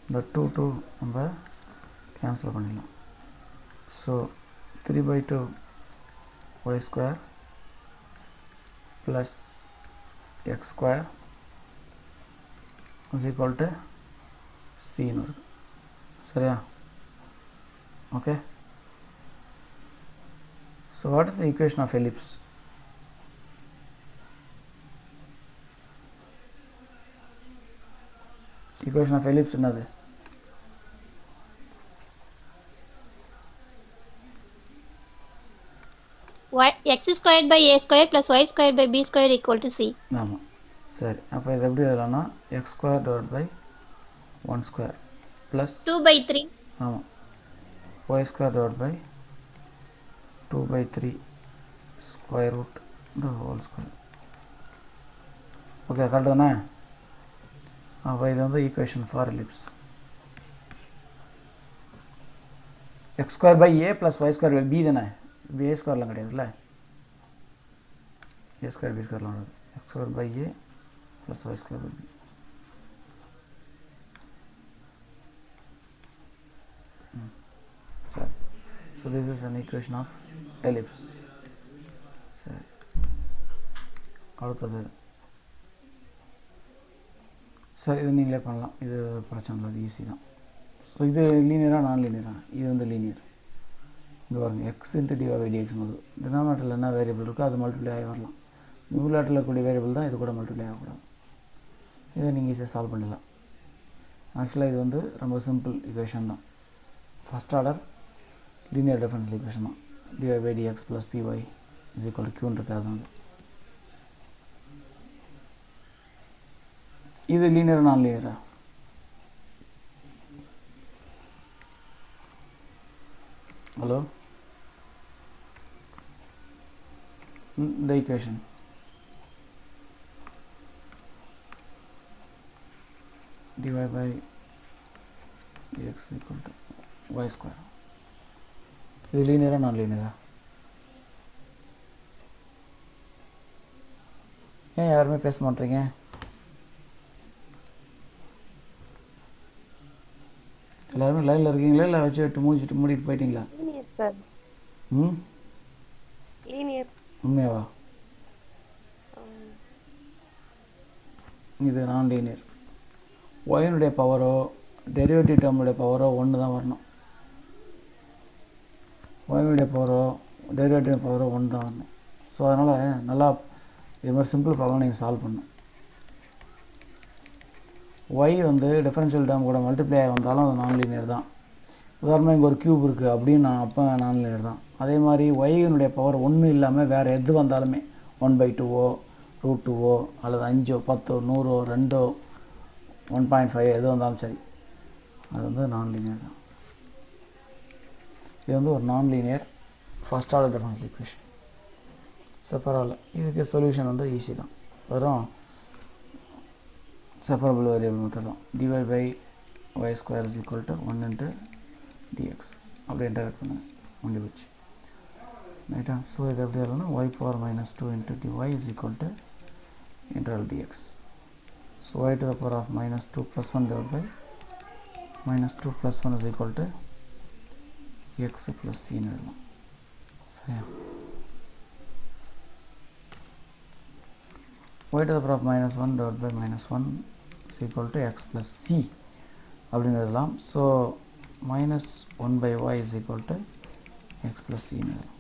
இந்த 2 நம்ம கேன்சல் பண்ணிடலாம். So 3 by 2 y square plus x square is equal to c ன்னு வருது. சரியா? Okay. So what is the equation of ellipse? Equation of ellipse என்னது? x squared by a squared plus y squared by b squared equal to c. ஆமாம். சரி, அப்போ இது எப்படி எழுதலாம்னா x square divided by 1 square plus 2 by 3. ஆமாம், y square divided by 2 by 3 square root the whole square. Okay, correct தானே? அப்போ இது வந்து equation for ellipse. x square by a plus y square by b தானே? b a ஸ்கொயர்லாம் கிடையாதுல்ல, a square b ஸ்கொயர்லாம் வராது. x square by a plus y square by b. சரி, so this is an equation of ellipse. சரி, அடுத்தது சரி, இது நீங்களே பண்ணலாம், இது பிரச்சனை இல்லை, அது ஈஸி தான். ஸோ இது லீனியராக நான் லீனியராக, இது வந்து லீனியர். இங்கே பாருங்கள், எக்ஸ் இன்ட்டு டிவை பை டிஎக்ஸ்னு வருது. டினாமினேட்டரில் என்ன வேரியபிள் இருக்கோ அது மல்டிப்ளை ஆகி வரலாம். நியூமரேட்டரில் இருக்கக்கூடிய வேரியபிள் தான் இது கூட மல்டிப்ளை ஆகக்கூடாது. இதை நீங்கள் ஈஸியாக சால்வ் பண்ணிடலாம். ஆக்சுவலாக இது வந்து ரொம்ப சிம்பிள் ஈக்குவேஷன் தான். First order linear differential equation தான். Dy by dx plus py is equal to க்யூன்னு இருக்காது தான். இது லீனியர் நான் லீனியரா? ஹலோ, இந்த equation dy by dx equal to y square, இது லீனியரா நான் லீனியரா? ஏன் யாருமே பேச மாட்டீங்க? எல்லாருமே லைனில் இருக்கீங்களா, இல்லை வச்சு விட்டு மூடிட்டு போயிட்டீங்களா? ம், உண்மையாவா? இது நான் லீனியர். ஒயினுடைய பவரோ டெரிவேட்டிவ் டேர்முடைய பவரோ ஒன்று தான் வரணும். ஒயினுடைய பவரோ டெரிவேட்டிவ் பவரோ ஒன்று தான் வரணும். ஸோ அதனால் நல்லா இது மாதிரி சிம்பிள் ப்ராப்ளம் நீங்கள் சால்வ் பண்ணணும். y வந்து டிஃபரன்ஷியல் டேர்ம் கூட மல்டிப்ளை ஆகி வந்தாலும் அது நான் லீனியர் தான். உதாரணமாக இங்கே ஒரு க்யூப் இருக்குது அப்படின்னு நான் அப்போ நான் லீனியர் தான். அதே மாதிரி ஒய்னுடைய பவர் ஒன்றும் இல்லாமல் வேறு எது வந்தாலுமே 1/2ஓ √2ஓ அல்லது 5ஓ 10ஓ 100ஓ 2ஓ 1.5 எது வந்தாலும் சரி, அது வந்து நான் லீனியர் தான். இது வந்து ஒரு நான் linear first order differential equation. So பரவாயில்ல, இதுக்கு சொல்யூஷன் வந்து ஈஸி தான். வெறும் செப்பரபிள் வேரியபிள் மெத்தட் தான். dy by y square is equal to 1 into dx அப்படி இன்டகிரேட் பண்ணுங்க, முடிஞ்சு போச்சு. ரைட்டா? ஸோ இது எப்படி வரும்னா y power minus 2 into dy is equal to integral dx. So y to the power of minus 2 plus 1 divided by minus 2 plus 1 is equal to x plus c ன்னு எழுதலாம். சரியா? y to the power of minus 1 divided by minus 1 is equal to x plus c அப்படின்னு எழுதலாம். So minus 1 by y is equal to x plus c ன்னு எழுதலாம்.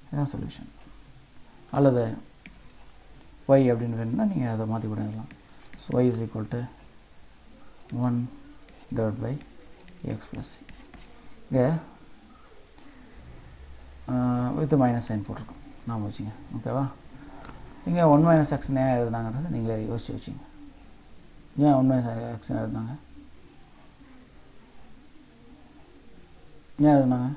இதுதான் solution. அல்லது y அப்படின்னு வேணும்னா நீங்கள் அதை மாற்றி கூட எழுதலாம். So y is equal to 1 divided by x plus c. இங்கே வித் மைனஸ் சைன் போட்டிருக்கோம், நான் வச்சுங்க. ஓகேவா? இங்கே 1 minus x ஏன் எழுதுனாங்கன்றது நீங்களே யோசிச்சு வச்சிங்க. ஏன் 1 minus x எழுதுனாங்க? ஏன் எழுதுனாங்க?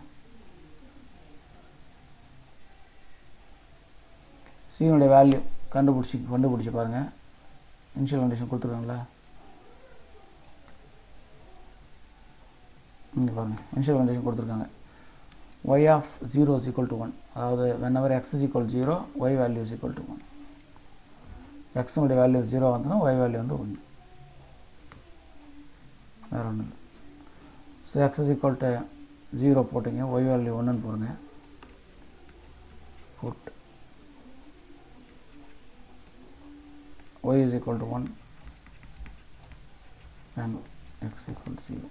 c னுடைய வேல்யூ கண்டுபிடிச்சி பாருங்கள். இனிஷியல் கண்டிஷன் கொடுத்துருக்காங்களா? இங்கே பாருங்கள், இனிஷியல் கண்டிஷன் கொடுத்துருக்காங்க. y of 0 is equal to 1. அதாவது whenever x is equal to 0, y value is equal to 1. x உடைய வேல்யூ 0 வந்துன்னா y வேல்யூ வந்து 1. வேறு ஒன்றும் இல்லை. So x is equal to 0 போட்டிங்க, y வேல்யூ 1ன்னு போடுங்க. put y is equal to 1 and x equal to 0.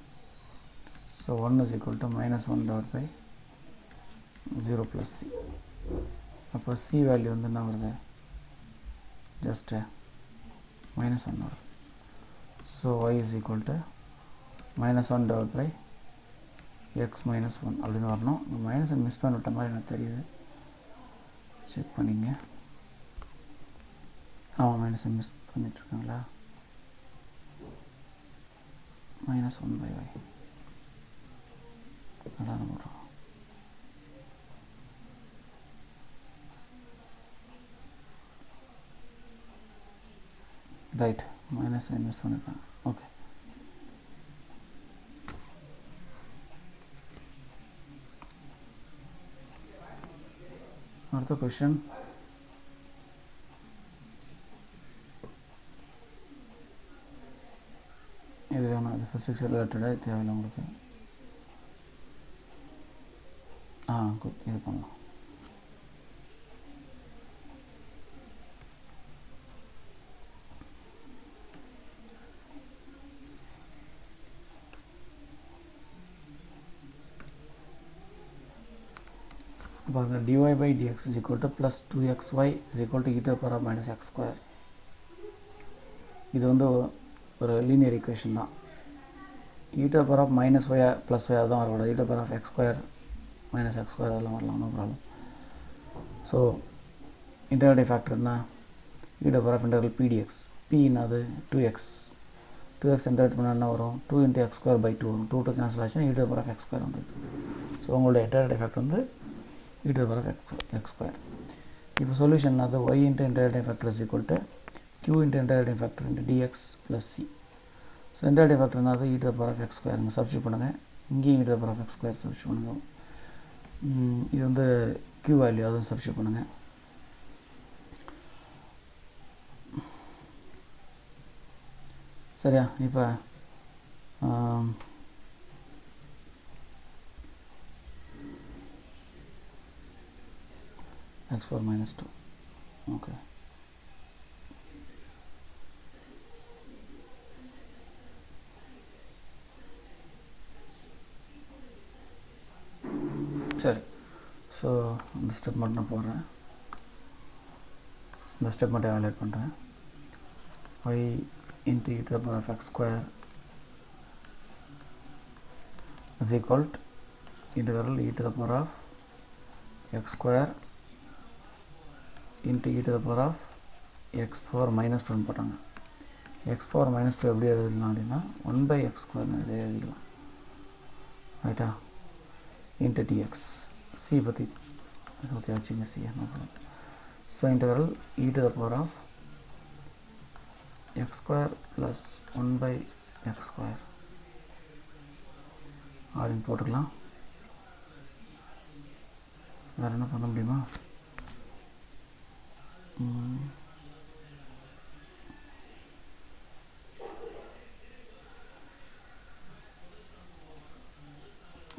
So 1 is equal to minus 1 divided by 0 plus c. அப்போ c value வந்து என்ன வருது? ஜஸ்ட் minus 1 வருது. So y is equal to minus 1 divided by x minus 1 அப்படின்னு வரணும். Minus miss பண்ணிவிட்ட மாதிரி எனக்கு தெரியுது, செக் பண்ணிங்க. ஆமாம், மைனஸ் மிஸ் பண்ணிட்டுருக்காங்களா? minus 1 by y அதான் போடுறோம். ரைட், மைனஸ் மிஸ் பண்ணிருக்காங்க. ஓகே, அடுத்த கொஷின். இது வேணும், இது ஃபிசிக்ஸ் ரிலேட்டடாக தேவையில்லை உங்களுக்கு. குட், இது பண்ணலாம். பாருங்கள், dy by dx is equal to plus 2xy is equal to e to the power of minus x square. இது வந்து ஒரு லீனியர் ஈக்குவேஷன் தான். e to the power of minus y plus y தான் வரக்கூடாது. e to the power of x square minus x square அதெல்லாம் வரலாம், no problem. So integrative ஃபேக்டர்னா e to the power of integral p dx. p என்னது? 2x integrate பண்ணால் என்ன வரும்? 2 into x square by 2 வரும். 2 கேன்சல் ஆச்சுன்னா e to the power of x square வந்துருக்கு. ஸோ உங்களுடைய இன்டர்கிரேட்டிவ் ஃபேக்டர் வந்து e to the power of x square. இப்போ சொல்யூஷன் அது y into integrating factor is equal to q into integrating factor into dx plus c. So integrating factor என்னது? e to the power of x square. இங்கே substitute பண்ணுங்கள், இங்கேயும் e to the power of x square substitute பண்ணுங்கள். இது வந்து q value, அதுவும் substitute பண்ணுங்கள். சரியா? இப்போ x power minus 2. Okay. சரி, ஸோ இந்த ஸ்டெப் மட்டும் நான் போடுறேன். இந்த ஸ்டெப் மட்டும் எவாலுவேட் பண்ணுறேன். y into e to the power of x square is equal to integral e to the power of x square into e to the power of x power minus 2 போட்டாங்க. x power minus 2 எப்படி எழுதிக்கலாம் அப்படின்னா 1 by x square எழுதிக்கலாம். ரைட்டா? into dx. c பற்றி okay வச்சுங்க, c. So integral e to the power of x square plus 1 by x square அப்படின்னு போட்டுக்கலாம். வேறு என்ன பண்ண முடியுமா?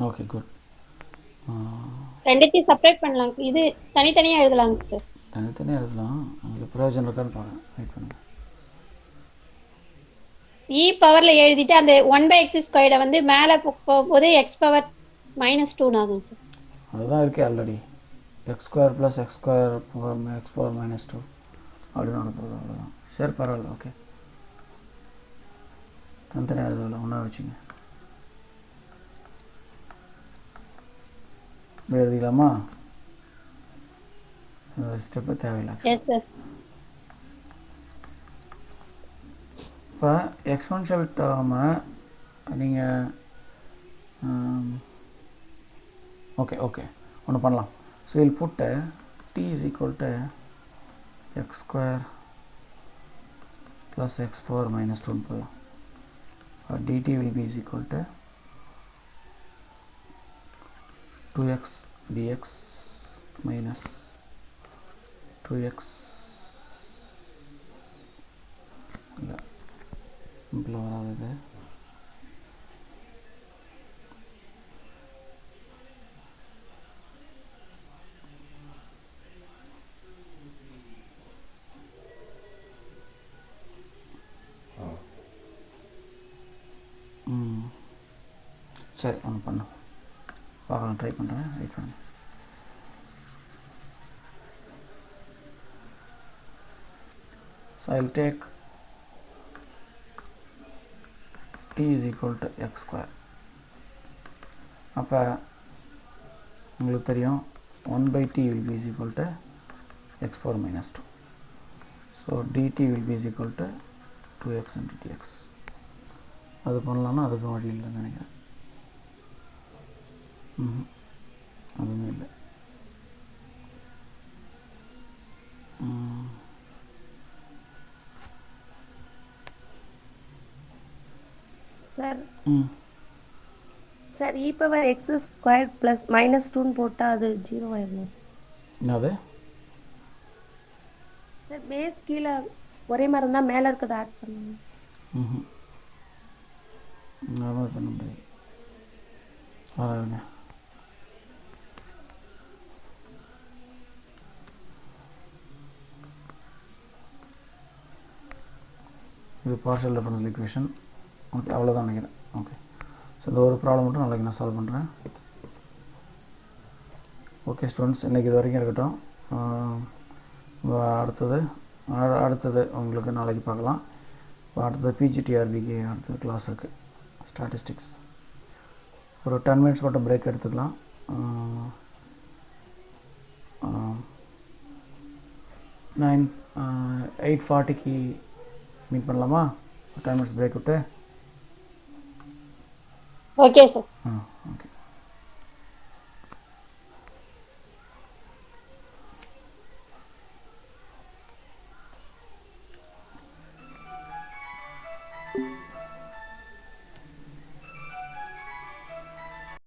Okay, good. ரெண்டுத்தையும் செப்பரேட் பண்ணலாம், இது தனித்தனியா எழுதலாம் சார். தனித்தனியாக எழுதலாம், உங்களுக்கு பிரயோஜனம் இருக்கான்னு பார்க்குறேன். வெயிட் பண்ணுங்க. e பவர்ல எழுதிட்டு அந்த 1 by x ஸ்கொயர்டை வந்து மேலே போகும்போது x பவர் minus 2 ஆகும் சார். அதுதான் இருக்கே already. x square plus x square x power minus 2 அப்படின்னு அனுப்புறது, அவ்வளோதான். சரி, பரவாயில்ல. ஓகே, தனித்தனியாக எழுதல, ஒன்றா வச்சுங்க. எழுதிக்கலாமா? ஸ்டெப்பு தேவையில்லை. Yes sir. இப்போ எக்ஸ்பென்ஷியல் டேர்மை நீங்கள் ஓகே ஒன்று பண்ணலாம். ஸோ இல் put t is equal to x square plus x power minus 2 போடலாம். dt will be is equal to 2x dx minus 2x இல்லை சிம்பிளாக வராது சரி ஒன்று பண்ண பார்க்கலாம் ட்ரை பண்ணுறேன் வெயிட் பண்ணு so I'll take t is equal to x square அப்போ உங்களுக்கு தெரியும் 1 by t will be is equal to x power minus 2 so dt will be is equal to 2x into dx அது பண்ணலாம்னா அதுக்கும் வழி இல்லைன்னு நினைக்கிறேன் அதுவுமே இல்லை sir sir e power x square plus minus 2 போட்டா அது 0 ஆயிடும் சார். என்னது சார் பேஸ் கீழே ஒரே மாதிரி இருந்தா மேல இருக்கத ஆட் பண்ணுங்க. நார்மல் பண்ண முடியாது ஆறாங்க இது பார்ஷியல் டிஃபரன்ஷியல் ஈக்குவேஷன் ஓகே அவ்வளோதான் நினைக்கிறேன் ஓகே ஸோ இந்த ஒரு ப்ராப்ளம் மட்டும் நாளைக்கு நான் சால்வ் பண்ணுறேன் ஓகே ஸ்டூடெண்ட்ஸ் இன்றைக்கி இது வரைக்கும் இருக்கட்டும் அடுத்தது உங்களுக்கு நாளைக்கு பார்க்கலாம் அடுத்தது பிஜிடிஆர்பிக்கு அடுத்தது கிளாஸ் இருக்குது ஸ்டாட்டிஸ்டிக்ஸ் ஒரு 10 மினிட்ஸ் மட்டும் பிரேக் எடுத்துக்கலாம் 8:40க்கு மீட் பண்ணலாமா 10 மினிட்ஸ் பிரேக் விட்டு ஓகே சார்